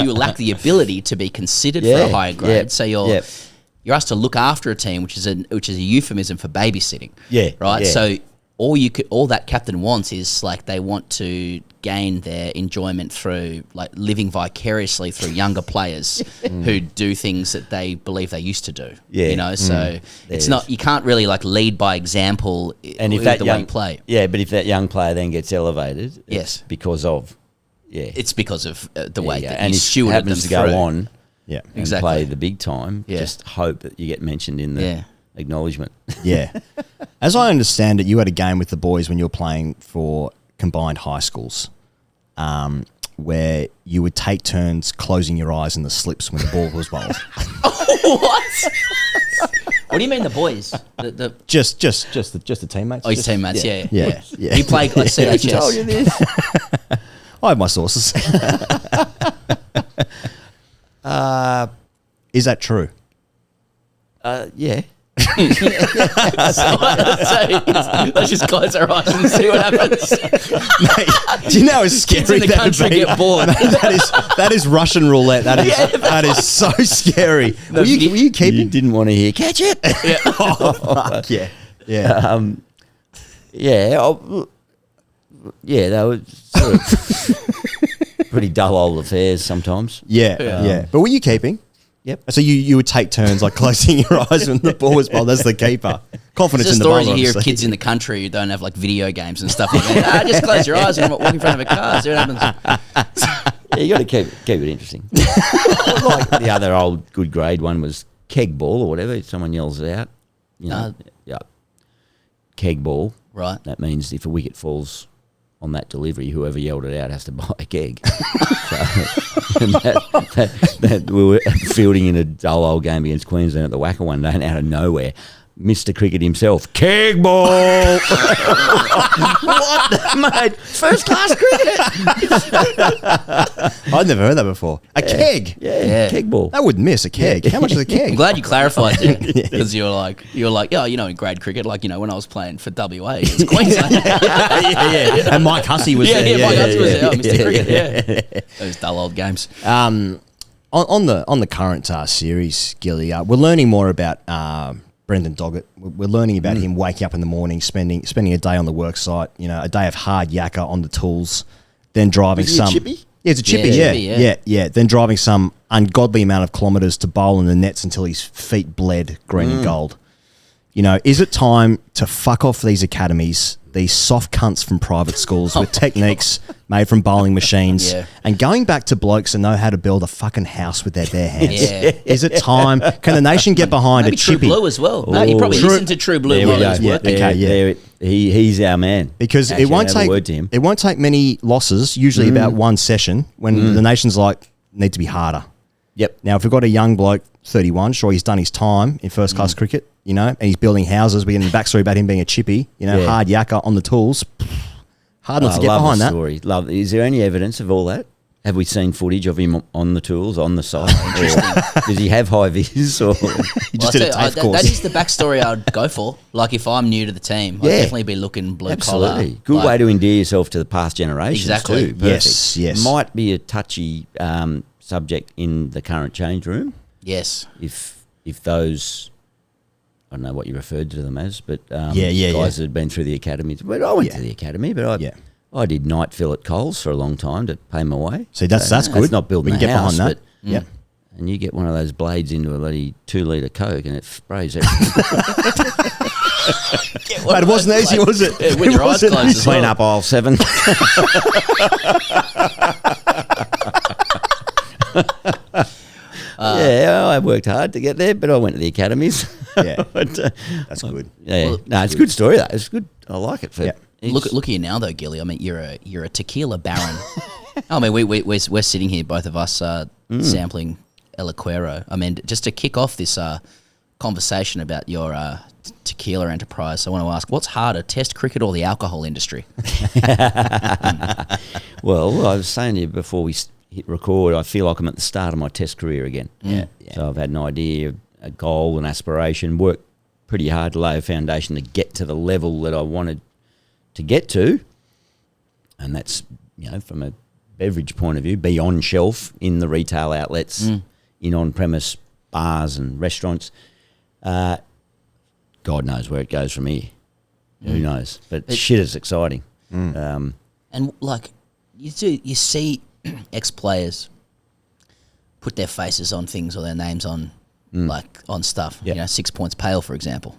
you lack the ability to be considered for a higher grade. So you're asked to look after a team, which is a euphemism for babysitting. Yeah. Right. Yeah. So all that captain wants is like they want to gain their enjoyment through like living vicariously through younger players who do things that they believe they used to do. Yeah. So it's not, you can't really like lead by example. And if with that the way you play, but if that young player then gets elevated, Yes. because of it's because of the way that and you if stewarded happens them to go through. on Yeah. and Exactly. play the big time, Yeah. just hope that you get mentioned in the acknowledgement. Yeah. As I understand it, you had a game with the boys when you were playing for combined high schools, where you would take turns closing your eyes in the slips when the ball was bowled. What? What do you mean the boys? The Just the teammates. his teammates, yeah. Yeah. You play like CHS. Told you this. I have my sources. Is that true? Yeah. So let's just close our eyes and see what happens. Mate, do you know how scary Kids in the that country would be? get bored. That is Russian roulette. That is so scary. Were you keeping? You didn't want to hear catch it. Oh, fuck. Yeah. They were sort of pretty dull old affairs sometimes. Yeah. But were you keeping? Yep. So you would take turns like closing your eyes when the ball was bowled as the keeper. Confidence There's in the stories bowler. you hear of obviously. kids in the country who don't have like video games and stuff like that. Just close your eyes and walk in front of a car. See what happens. Yeah, you got to keep it interesting. Like the other old good grade one was keg ball or whatever. If someone yells it out, keg ball. Right. That means if a wicket falls on that delivery, whoever yelled it out has to buy a keg. And that we were fielding in a dull old game against Queensland at the Wacker one day, and out of nowhere, Mr. Cricket himself, keg ball. What, mate? First class cricket. I'd never heard that before. A keg. Yeah, keg ball. That would miss a keg. How much is a I'm keg? glad you clarified that, because you were like, in grade cricket, like, when I was playing for WA against Queensland. yeah. And Mike Hussey was there. Mike Hussey was there. Mr. Cricket, Those dull old games. On the current series, Gilly, we're learning more about Brendan Doggett. We're learning about him waking up in the morning, spending a day on the work site, a day of hard yakka on the tools, then driving Was he a chippy? Yeah, it's a chippy, yeah. Then driving some ungodly amount of kilometres to bowl in the nets until his feet bled green and gold. Is it time to fuck off these academies, these soft cunts from private schools with techniques made from bowling machines, and going back to blokes that know how to build a fucking house with their bare hands? Yeah. Is it time? Can the nation get behind Maybe a chippy? True Blue as well. No, you probably True- listened to True Blue There while we he was go. working. Okay, He's our man. Because Actually, it won't I have a take word to him. it won't take many losses, usually about one session, when the nation's like, need to be harder. Yep. Now, if we've got a young bloke, 31, sure, he's done his time in first class cricket, and he's building houses. We're getting the backstory about him being a chippy, hard yakka on the tools. Hard not to get love behind the that. story. Is there any evidence of all that Have we seen footage of him on the tools, on the site? Does he have high vis? Or He just did a TAFE course. that is the backstory I'd go for. Like, if I'm new to the team, I'd definitely be looking blue collar. Absolutely. Good way to endear yourself to the past generations Exactly. too. Perfect. Yes. Might be a touchy subject in the current change room. Yes. If those, I don't know what you referred to them as, but guys that had been through the academy. But I went to the academy, but I did night fill at Coles for a long time to pay my way. See, that's good. That's not building we can a get house, behind that. but Yeah. and you get one of those blades into a bloody 2 litre Coke and it sprays everything. But it wasn't easy, was it? Yeah, with your eyes wasn't closed as Clean well. up aisle 7. I worked hard to get there, but I went to the academies. Yeah. But, That's good. yeah, Well, no, it's a good story though. It's good. I like it. Look at you now, though, Gilly. I mean, you're a tequila baron. I mean, we're sitting here, both of us, sampling El Acuero. I mean, just to kick off this conversation about your tequila enterprise, I want to ask, what's harder, Test cricket or the alcohol industry? Well, I was saying to you before we hit record, I feel like I'm at the start of my Test career again. Yeah. So I've had an idea, a goal, an aspiration, worked pretty hard to lay a foundation to get to the level that I wanted to get to. And that's, from a beverage point of view, be on shelf in the retail outlets, in on-premise bars and restaurants. God knows where it goes from here. Who knows? But shit is exciting. And like you see ex-players put their faces on things or their names on like on stuff. Yep. 6 points pale, for example.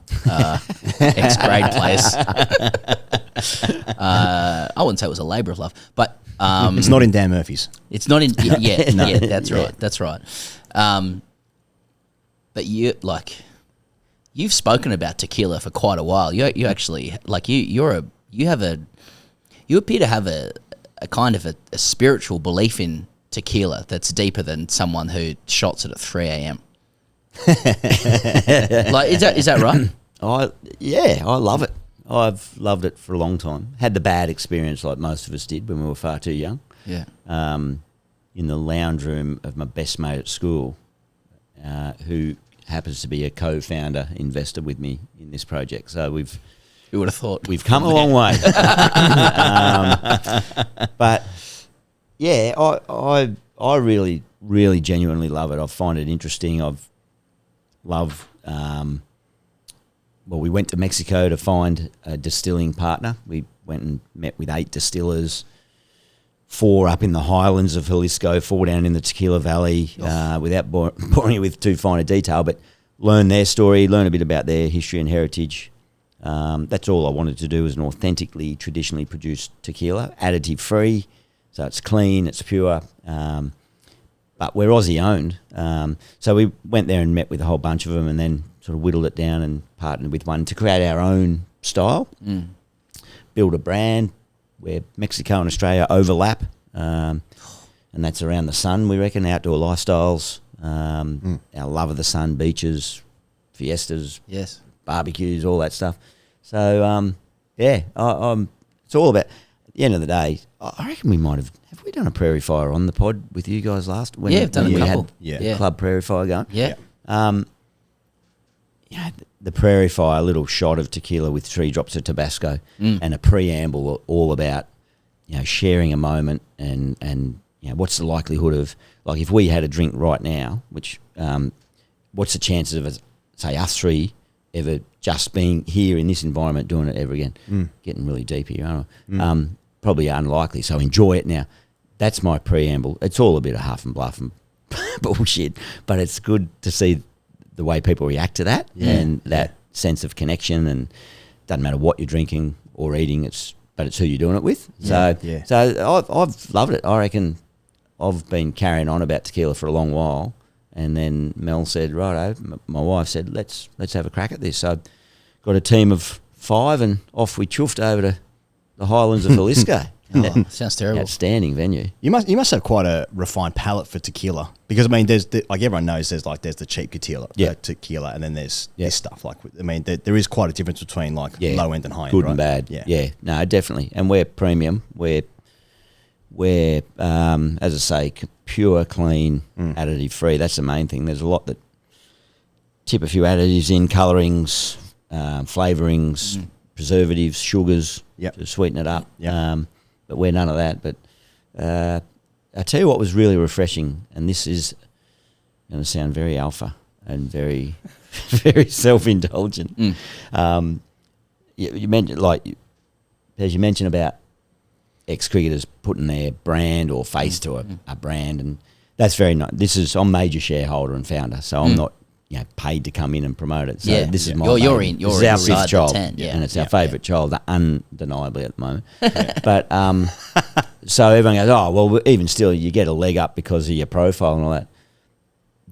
Ex-grade players. I wouldn't say it was a labour of love, but It's not in Dan Murphy's. it's not in. Yeah, that's right. That's right. But you've spoken about tequila for quite a while. You actually you appear to have a kind of a spiritual belief in tequila that's deeper than someone who shots it at 3 a.m. Like, is that right? I love it. I've loved it for a long time. Had the bad experience like most of us did when we were far too young. Yeah. In the lounge room of my best mate at school, who happens to be a co-founder, investor with me in this project. So Who would have thought? we've come a long way. But yeah, I really, really genuinely love it. I find it interesting. We went to Mexico to find a distilling partner. We went and met with 8 distillers, 4 up in the highlands of Jalisco, 4 down in the Tequila Valley, without boring you with too fine a detail, but learn their story, learn a bit about their history and heritage. That's all I wanted to do, was an authentically, traditionally produced tequila, additive free, so it's clean, it's pure, but we're Aussie owned. So we went there and met with a whole bunch of them, and then sort of whittled it down and partnered with one to create our own style, build a brand where Mexico and Australia overlap, and that's around the sun, we reckon, outdoor lifestyles, our love of the sun, beaches, fiestas, Yes. barbecues, all that stuff. So, it's all about, at the end of the day, I reckon we might have we done a prairie fire on the pod with you guys last? When Yeah, I've done a we couple. had Yeah. Club Prairie Fire going? Yeah. The prairie fire, a little shot of tequila with 3 drops of Tabasco, and a preamble all about, sharing a moment and what's the likelihood of, like, if we had a drink right now, which what's the chances of us, say us 3 ever just being here in this environment doing it ever again? Getting really deep here, aren't I? Probably unlikely. So enjoy it now. That's my preamble. It's all a bit of huff and bluff and bullshit, but it's good to see the way people react to that and that sense of connection, and doesn't matter what you're drinking or eating, but it's who you're doing it with. So I've loved it. I reckon I've been carrying on about tequila for a long while, and then Mel said, righto, my wife said, let's have a crack at this. So got a team of 5 and off we chuffed over to the highlands of Jalisco. Oh, sounds terrible. Outstanding venue. You must have quite a refined palate for tequila, because I mean, there's like everyone knows there's the cheap tequila, and then there's this stuff. Like, I mean, there is quite a difference between low end and high end, good right? and bad. Yeah, no, definitely. And we're premium. We're where, as I say, pure, clean, additive free. That's the main thing. There's a lot that tip a few additives in, colourings, flavourings, preservatives, sugars to sweeten it up. But we're none of that. But I tell you what was really refreshing, and this is going to sound very alpha and very, very self-indulgent. You mentioned, like, as you mentioned about ex-cricketers putting their brand or face to a brand, and that's very nice. I'm major shareholder and founder, so I'm not paid to come in and promote it. So this is my you're baby. in This is our inside fifth child, the tent, and it's our favourite child, undeniably at the moment. But so everyone goes, oh well, even still, you get a leg up because of your profile and all that.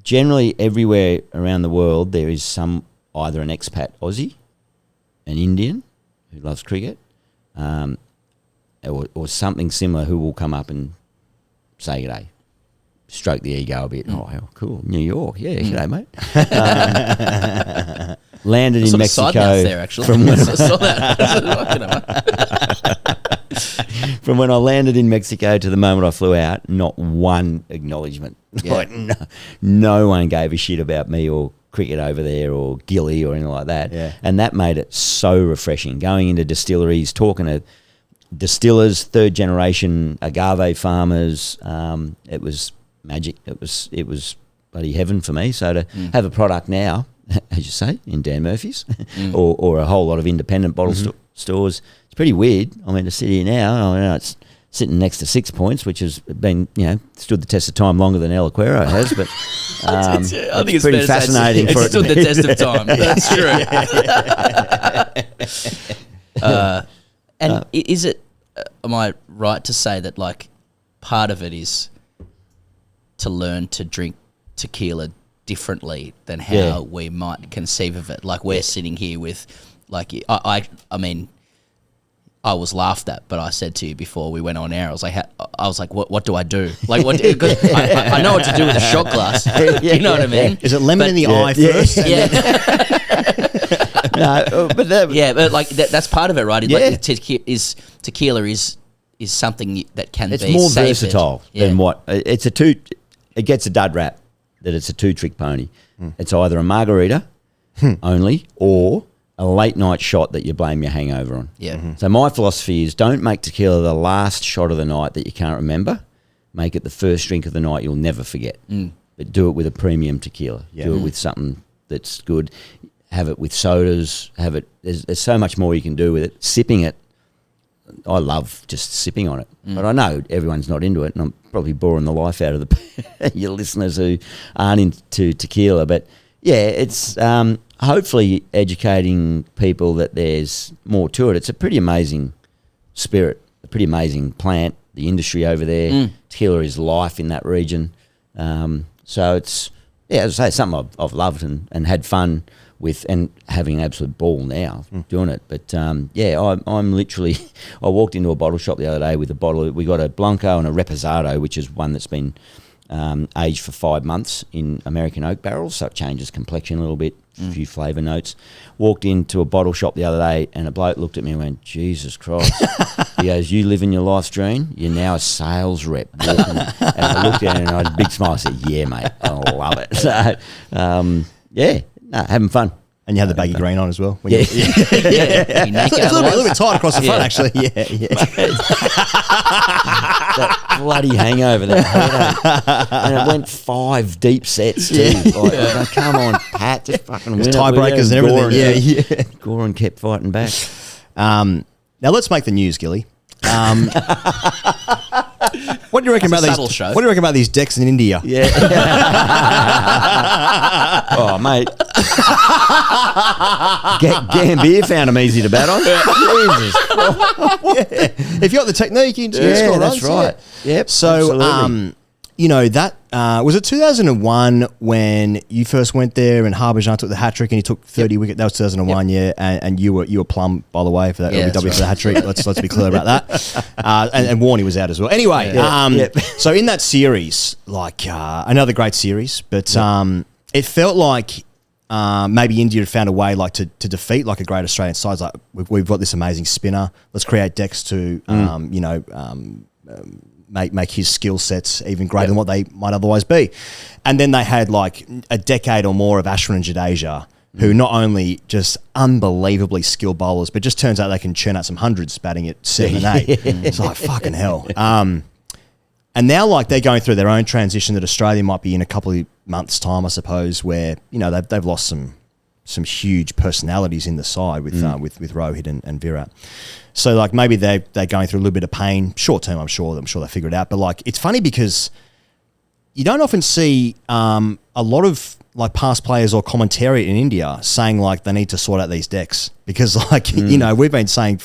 Generally, everywhere around the world, there is either an expat Aussie, an Indian who loves cricket, or something similar who will come up and say g'day, stroke the ego a bit. Oh, cool, New York, g'day, mate. Landed in Mexico. Sidemouth there, actually. From when I landed in Mexico to the moment I flew out, not one acknowledgement. Like, no one gave a shit about me or cricket over there or Gilly or anything like that. And that made it so refreshing. Going into distilleries, talking to distillers, third generation agave farmers, it was magic. It was bloody heaven for me. So to have a product now, as you say, in Dan Murphy's or a whole lot of independent bottle stores, it's pretty weird. I mean, to sit here now, it's sitting next to 6 Points, which has been, stood the test of time longer than El Acuero has, but I think it's pretty fascinating for it. It stood the test of time. That's true. And is it, am I right to say that, like, part of it is to learn to drink tequila differently than how we might conceive of it? Like, we're sitting here with, like, I mean, I was laughed at, but I said to you before we went on air, I was like, what do I do? Like, what? I know what to do with a shot glass. You know what I mean? Is it lemon in the eye first? But like that's part of it, right? Like, tequila is something that can it's be more savored. versatile than what it's a two. It gets a dud rap that it's a two-trick pony. It's either a margarita only or a late night shot that you blame your hangover on. So my philosophy is, don't make tequila the last shot of the night that you can't remember. Make it the first drink of the night you'll never forget. But do it with a premium tequila. Do it with something that's good. Have it with sodas. Have it. There's so much more you can do with it. Sipping it, I love just sipping on it. But I know everyone's not into it, and I'm probably boring the life out of your listeners who aren't into tequila. But it's hopefully educating people that there's more to it. It's a pretty amazing spirit, a pretty amazing plant. The industry over there, tequila is life in that region. So it's, as I say, something I've loved and had fun with, and having an absolute ball now doing it. But I'm literally, I walked into a bottle shop the other day with a bottle. We got a Blanco and a Reposado, which is one that's been aged for 5 months in American oak barrels, so it changes complexion a little bit, a few flavour notes. Walked into a bottle shop the other day, and a bloke looked at me and went, Jesus Christ. He goes, you living your life's dream? You're now a sales rep. And I looked at him and I had a big smile. I said, yeah, mate, I love it. So, having fun. And you had the baggy green on as well. You It's a little bit tight across the front, actually. That bloody hangover, that headache. And it went 5 deep sets too. Like, come on, Pat, just fucking win it. Tiebreakers and everything. Goran kept fighting back. Now let's make the news, Gilly. What do you reckon about these? Show. What do you reckon about these decks in India? Oh, mate. Gambier found them easy to bat on. Jesus. If you got the technique, you can score runs. That's right. Yep. So, that was it 2001 when you first went there and Harbhajan took the hat trick and he took 30 wicket. That was 2001, and you were plum, by the way, for that LBW for the hat trick. Let's be clear about that. And Warne was out as well. Anyway, so in that series, like another great series, but it felt like maybe India had found a way like to defeat like a great Australian side. It's like we've got this amazing spinner. Let's create decks to make his skill sets even greater than what they might otherwise be. And then they had like a decade or more of Ashwin and Jadeja, who not only just unbelievably skilled bowlers, but just turns out they can churn out some hundreds batting at 7 and 8. It's like, fucking hell. And now, like, they're going through their own transition that Australia might be in a couple of months' time, I suppose, where, you know, they've lost some huge personalities in the side with Rohit and Virat. So, like, maybe they're going through a little bit of pain. Short term, I'm sure they figure it out. But, like, it's funny because you don't often see a lot of like past players or commentary in India saying like they need to sort out these decks because like you know we've been saying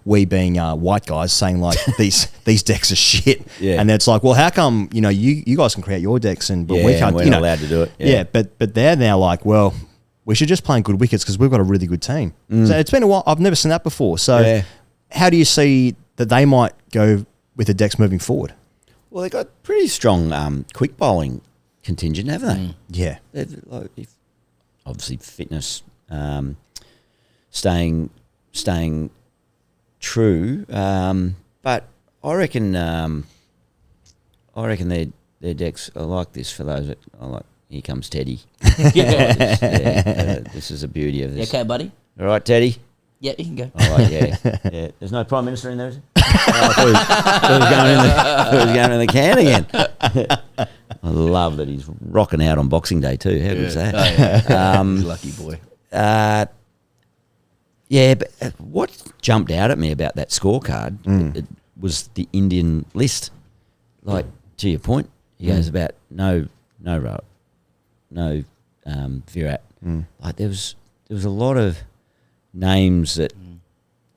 we being white guys saying like these decks are shit, and it's like, well, how come you know you guys can create your decks but we can't? We're you not know, allowed to do it. Yeah, but they're now like, well, we should just play in good wickets because we've got a really good team. So it's been a while. I've never seen that before. So how do you see that they might go with the decks moving forward? Well, they've got pretty strong quick bowling contingent, haven't they? Yeah. Like, obviously, fitness, staying true, but I reckon their decks are like this for those that are like. Here comes Teddy. This is the beauty of this. You okay, buddy? All right, Teddy. Yeah, you can go. All right, yeah. There's no Prime Minister in there, is there? I thought he was going in the can again. I love that he's rocking out on Boxing Day too. How good's that? Oh, yeah. Lucky boy. But what jumped out at me about that scorecard it was the Indian list. Like, to your point, he goes about no Virat. Like there was a lot of names that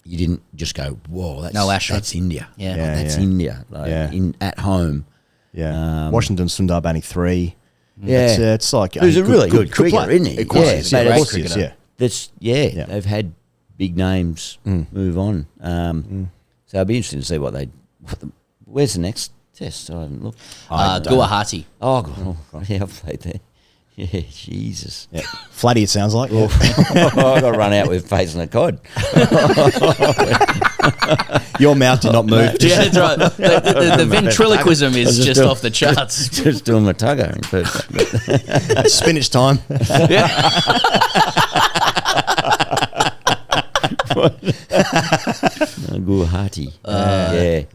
you didn't just go, whoa, that's India. Yeah. That's India. Like at home. Yeah. Washington Sundar batting 3. Yeah. It's like who's a really good cricketer, isn't he? Of course he is, yeah. That's they've had big names move on. So it'll be interesting to see where's the next test? I haven't looked. Guwahati. Oh, God. Right, yeah, I've played there. Yeah, Jesus. Yeah. Flatty, it sounds like. I got to run out with face and a cod. Your mouth did not move. Yeah, that's right. The ventriloquism is just off the charts. Just doing my tugger. Spinach time. Guwahati.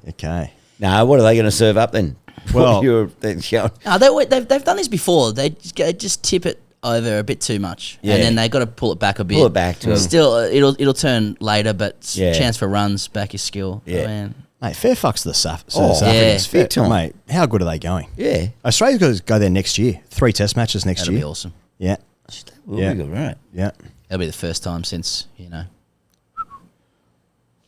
Okay. Now, what are they going to serve up then? Well, they've done this before. They just tip it over a bit too much, and then they got to pull it back a bit. Pull it back to Still, it'll turn later, but chance for runs, back your skill. Yeah. Oh, man. Mate, fair fucks to the South Africans. Big time. Mate, how good are they going? Yeah. Australia's got to go there next year. 3 test matches next That'll year. be awesome. Yeah. We'll be good, right? Yeah. It'll be the first time since,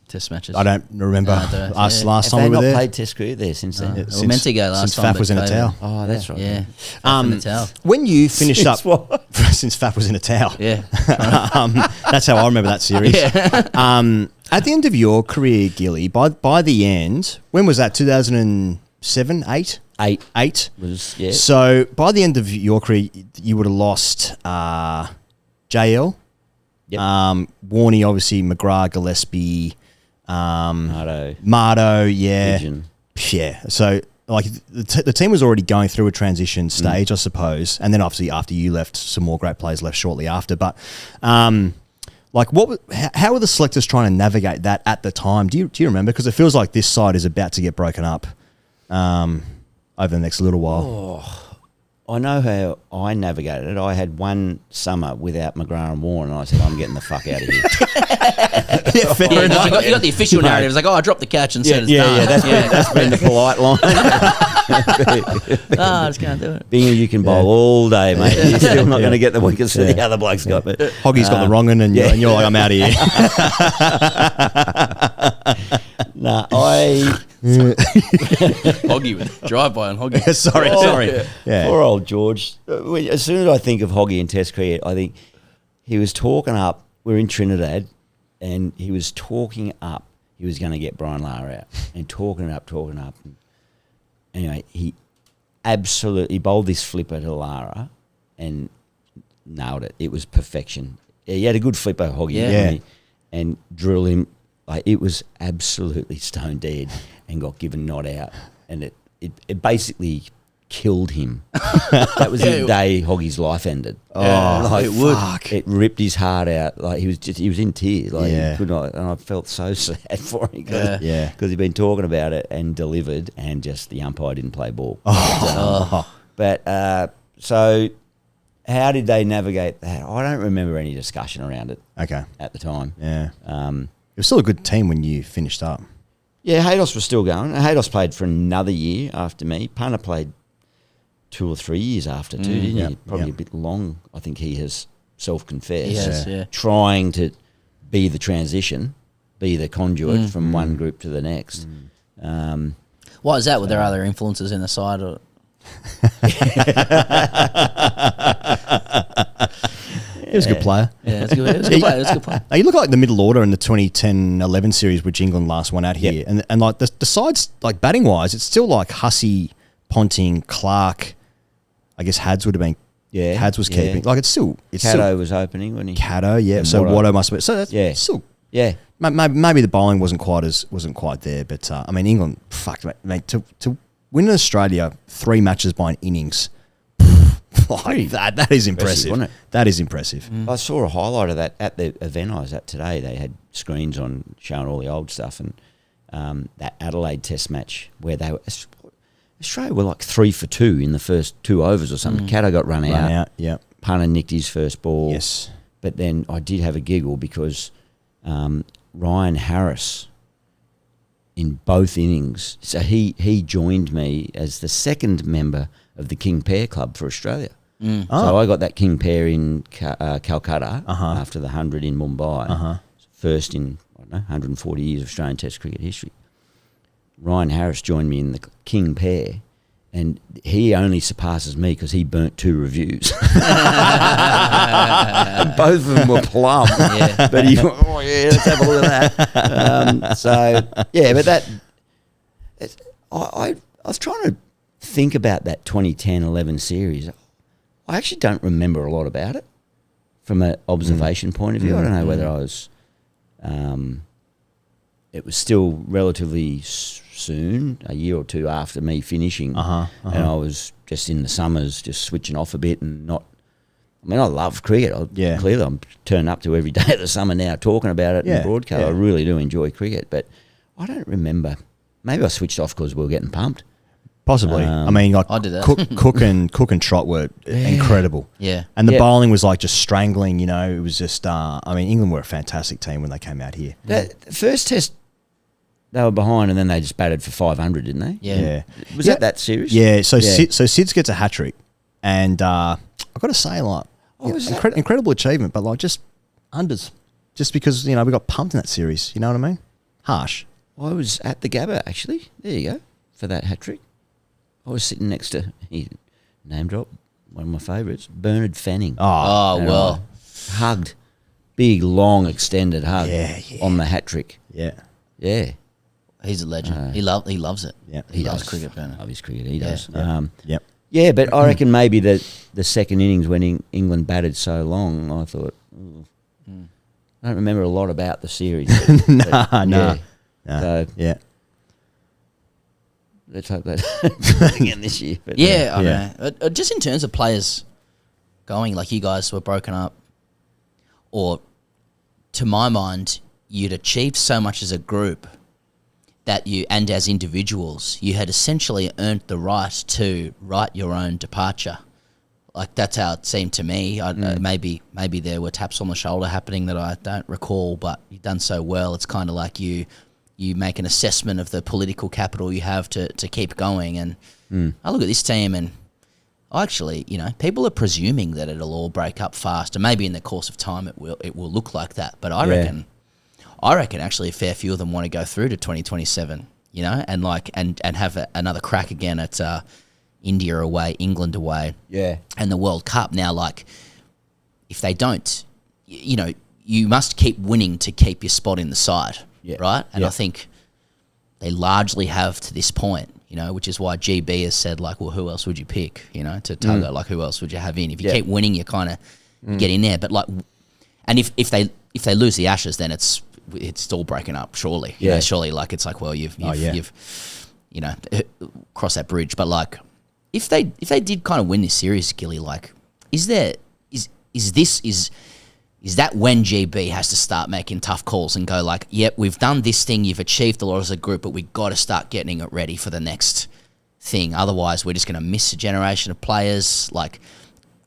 test matches. I don't remember us last time we were not there. Played test cricket there since then? We were meant to go last time. Since Faf was in a towel. Oh, that's right. Yeah. Faf in a towel. When you finished Since up... what? Since Faf was in a towel. Yeah. That's how I remember that series. Yeah. At the end of your career, Gilly, by the end, when was that? 2007, 8? 8. Was, So by the end of your career, you would have lost JL, Warne, obviously, McGrath, Gillespie, Mardo, Pigeon. Yeah. So like the team was already going through a transition stage, I suppose, and then obviously after you left, some more great players left shortly after. But like, how were the selectors trying to navigate that at the time? Do you remember? Because it feels like this side is about to get broken up over the next little while. I know how I navigated it. I had one summer without McGrath and Warne, and I said, I'm getting the fuck out of here. Fair enough. You got the official narrative. It's like, I dropped the catch and said it's done. That's been the polite line. I just can't do it. Bingo, you can bowl all day, mate. You're still not going to get the wickets that the other bloke's got. But Hoggy's got the wrong one, and you're like, I'm out of here. Hoggy with drive-by on Hoggy. sorry. Yeah. Poor old George. As soon as I think of Hoggy and Test cricket, I think he was talking up. We're in Trinidad, and he was talking up. He was going to get Brian Lara out, and talking up. And anyway, he absolutely bowled this flipper to Lara and nailed it. It was perfection. He had a good flipper, Hoggy, and drilled him Like, it was absolutely stone dead and got given not out. And it basically killed him. That was the day Hoggy's life ended. Oh, like, it would. It ripped his heart out. Like, he was in tears. Like, Yeah. he could not, and I felt so sad for him. Yeah. Because he'd been talking about it and delivered, and just the umpire didn't play ball. But so how did they navigate that? I don't remember any discussion around it Okay. at the time. Yeah. It was still a good team when you finished up. Yeah, Haydos was still going. Haydos played for another year after me. Punter played 2 or 3 years after too, didn't he? Probably a bit long, I think he has self-confessed. Yes, yeah. Trying to be the transition, be the conduit from one group to the next. Why is that? Were there other influences in the side? Or? He was a good player. Yeah, it was a good player. It was a good player. Now, you look like the middle order in the 2010-11 series, which England last won out here. Yep. And like the sides, like batting-wise, it's still like Hussey, Ponting, Clark. I guess Hads would have been. Yeah, Hads was keeping. Like, it's still. Cato was opening, wasn't he? Cato, yeah. And So Watto. Watto must have been. So that's still. Yeah. Maybe the bowling wasn't quite there, but I mean, England, fuck, mate, to win in Australia 3 matches by an innings, like that is impressive. Wasn't it? That is impressive. I saw a highlight of that at the event I was at today. They had screens on showing all the old stuff, and that Adelaide Test match where they were, Australia were like 3 for 2 in the first 2 overs or something. Cato got run out. Yeah. Punter nicked his first ball. Yes. But then I did have a giggle because Ryan Harris in both innings. So he joined me as the second member of the King Pair Club for Australia. So I got that King Pair in Calcutta after the 100 in Mumbai. First in, I don't know, 140 years of Australian Test cricket history. Ryan Harris joined me in the King Pair, and he only surpasses me because he burnt 2 reviews. And both of them were plum. Yeah. But he went, oh yeah, let's have a look at that. So, yeah, but that, I was trying to think about that 2010-11 series. I actually don't remember a lot about it from an observation point of view. I don't know whether I was... it was still relatively soon, a year or 2 after me finishing, and I was just in the summers, just switching off a bit and not. I mean, I love cricket. Clearly, I'm turning up to every day of the summer now, talking about it and broadcast. I really do enjoy cricket, but I don't remember. Maybe I switched off because we were getting pumped. Possibly. I mean, like I did that. Cook and Trott were incredible. Yeah. And the bowling was like just strangling. You know, it was just. I mean, England were a fantastic team when they came out here. The first test, they were behind, and then they just batted for 500, didn't they? Yeah. Was that series? Yeah. So Sids gets a hat trick, and I've got to say, like, incredible achievement, but like just unders, just because we got pumped in that series. You know what I mean? Harsh. I was at the Gabba, actually. There you go, for that hat trick. I was sitting next to, name drop, one of my favourites, Bernard Fanning. Oh, well. Hugged. Big, long, extended hug Yeah. on the hat trick. Yeah. Yeah. He's a legend. He loves it. Yeah. He loves cricket, Bernard. Love his cricket, he does. Yep. Yeah, but I reckon maybe the second innings when England batted so long, I thought, I don't remember a lot about the series. No. So, Yeah. let's hope that again this year. But I know. Just in terms of players going, like you guys were broken up, or to my mind, you'd achieved so much as a group that and as individuals, you had essentially earned the right to write your own departure. Like, that's how it seemed to me. Maybe there were taps on the shoulder happening that I don't recall, but you've done so well. It's kind of like you make an assessment of the political capital you have to keep going. And I look at this team, and actually, people are presuming that it'll all break up fast, and maybe in the course of time it will look like that. But I reckon actually a fair few of them want to go through to 2027, and and have another crack again at India away, England away, and the World Cup. Now, like, if they don't, you must keep winning to keep your spot in the side, right? And I think they largely have to this point, which is why GB has said, like, well, who else would you pick, to Tugger, like, who else would you have in? If you keep winning, you kind of get in there. But, like, and if they lose the Ashes, then it's it's still breaking up. Surely, Yeah. surely, like it's like, well, you've crossed that bridge. But like, if they did kind of win this series, Gilly, like, is that when GB has to start making tough calls and go like, yep, we've done this thing, you've achieved a lot as a group, but we've got to start getting it ready for the next thing. Otherwise, we're just going to miss a generation of players. Like,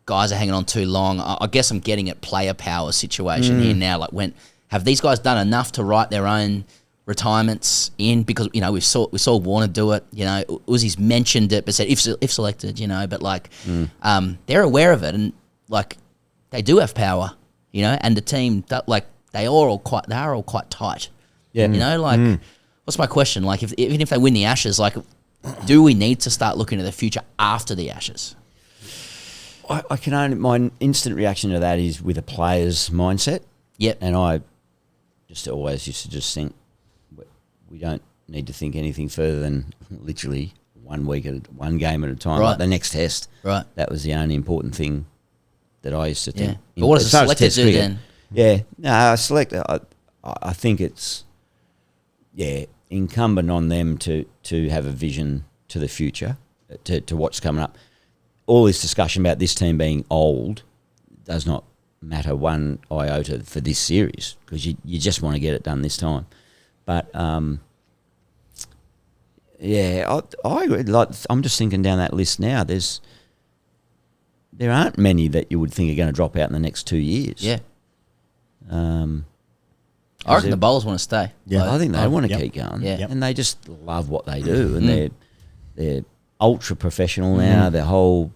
guys are hanging on too long. I guess I'm getting at player power situation here now. Like, have these guys done enough to write their own retirements in? Because, you know, we saw Warne do it. You know, Uzi's mentioned it, but said if selected, you know, but like, they're aware of it, and like, they do have power. You know, and the team, like, they are all quite tight. Yeah. You know, like, what's my question? Like, even if they win the Ashes, like, do we need to start looking at the future after the Ashes? I can only, my instant reaction to that is with a player's mindset. Yep. And I just always used to just think, we don't need to think anything further than literally one game at a time. Right. Like the next test. Right. That was the only important thing that I used to think. Yeah. But what does a selector do then? Yeah. No, a selector, I think it's, incumbent on them to have a vision to the future, to what's coming up. All this discussion about this team being old does not matter one iota for this series, because you just want to get it done this time. But, I agree. Like, I'm just thinking down that list now, there aren't many that you would think are going to drop out in the next 2 years. Yeah. I reckon the bowlers want to stay. Yeah, I think they want to keep going. Yeah. And they just love what they do, and they're ultra professional now. Their whole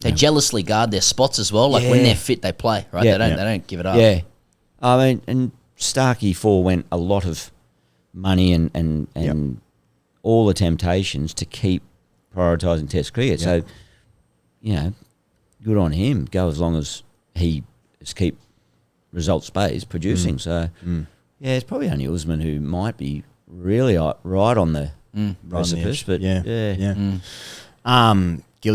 they jealously guard their spots as well. Like when they're fit, they play. Right? Yeah. They don't give it up. Yeah, I mean, and Starkey forewent a lot of money and all the temptations to keep prioritising Test cricket. So, you know, good on him. Go as long as he keep results-based producing. So, it's probably only Usman who might be really right on the precipice. But Gilly,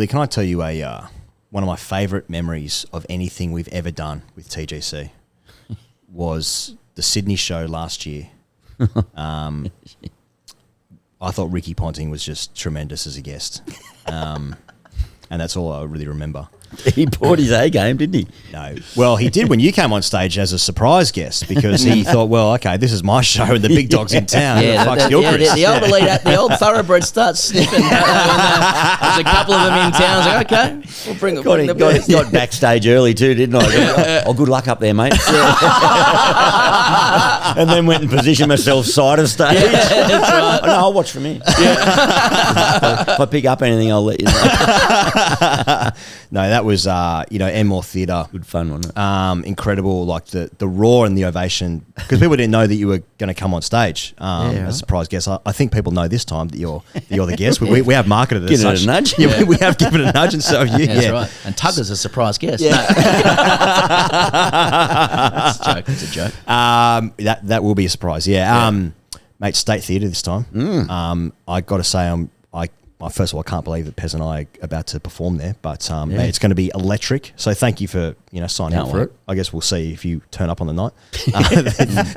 can I tell you one of my favourite memories of anything we've ever done with TGC was the Sydney show last year. I thought Ricky Ponting was just tremendous as a guest. And that's all I really remember. He bought his A game, didn't he? No. Well, he did when you came on stage as a surprise guest, because he thought, well, okay, this is my show and the big dog's in town. Fuck's Gilchrist. The old thoroughbred starts sniffing. There's a couple of them in town. I was like, okay, we'll bring them. Got backstage early too, didn't I? Oh, good luck up there, mate. And then went and positioned myself side of stage. Yeah, that's right. No, I'll watch from here. Yeah. If I pick up anything, I'll let you know. No, that was, Enmore Theatre. Good fun, wasn't it? Incredible, like the roar and the ovation, because people didn't know that you were going to come on stage as a surprise guest. I think people know this time that you're the guest. We have marketed it as such. Given it a nudge. Yeah, we have given it a nudge. And so, that's right. And Tugger's a surprise guest. Yeah. It's a joke. That will be a surprise, mate, State Theatre this time. I got to say, first of all, I can't believe that Pez and I are about to perform there, but mate, it's going to be electric. So thank you for signing up for it. I guess we'll see if you turn up on the night.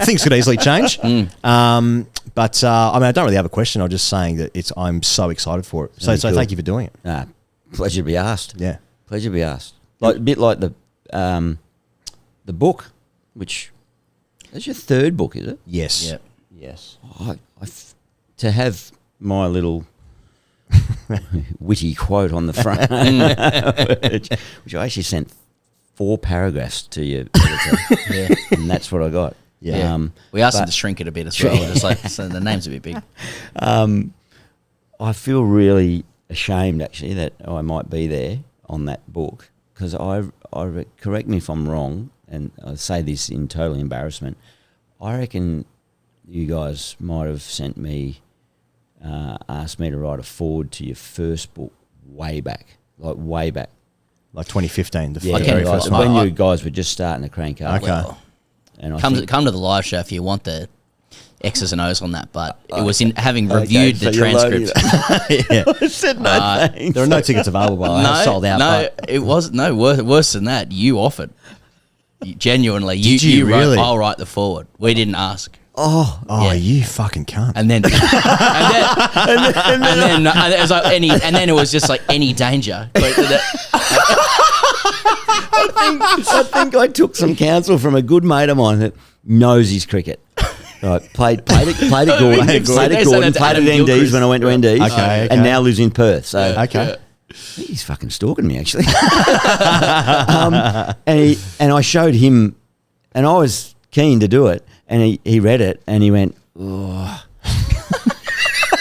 Things could easily change. But I don't really have a question. I'm just saying that I'm so excited for it. So thank you for doing it. Pleasure to be asked. Yeah, pleasure to be asked. Like a bit like the book, which that's your third book, is it? Yes. Yep. Yes. To have my little witty quote on the front, which I actually sent 4 paragraphs to you, and that's what I got. Yeah, we asked them to shrink it a bit as well. Just like so the name's a bit big. I feel really ashamed actually that I might be there on that book, because I correct me if I'm wrong, and I say this in total embarrassment. I reckon you guys might have sent me. Asked me to write a foreword to your first book way back. Like 2015, the very first one. one. When you guys were just starting to crank up. Okay. And come to the live show if you want the X's and O's on that, but it was in having reviewed the transcript. I said no thanks. There are no tickets available. I sold out. No, it wasn't. No, worse than that. You offered. Genuinely, Did you wrote, really? I'll write the forward. We didn't ask. Oh, Yeah. you fucking cunt. And then, and then it was just like any danger. I think I took some counsel from a good mate of mine that knows his cricket. Right, played at Gordon, played at NDs Gilchrist. when I went to NDs, Okay. and now lives in Perth. So Okay. he's fucking stalking me actually. And I showed him, and I was keen to do it, and he read it and he went, oh,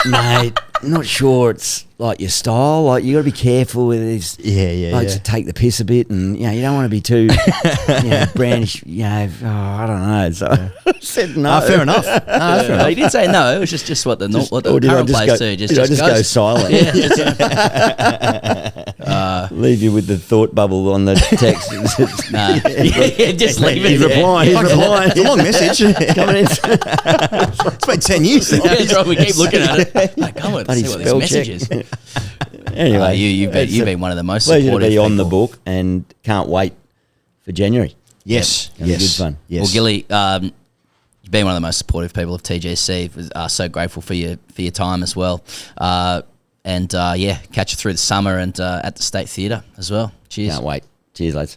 mate, I'm not sure it's like your style. Like you got to be careful with this. To take the piss a bit, and you don't want to be too, brandish. I don't know. So I said no. Fair enough. No, fair enough. He did say no. It was just what the Or did I current just players go, do. did I just go silent? Yeah. Leave you with the thought bubble on the text. Nah. Just leave it. He's there. replying. He's replying. It's a long message. Coming in. It's been 10 years. Yeah, that's right. We keep looking at it. Like, come on, Bloody see what this spell message check. is. Anyway, You've been one of the most pleasure to supportive be on the people. book, and can't wait for January. Yes. It'll be good fun. Yes. Well, Gilly, you've been one of the most supportive people of TGC. So grateful for your time as well. Catch you through the summer and at the State Theatre as well. Cheers. Can't wait. Cheers, lads.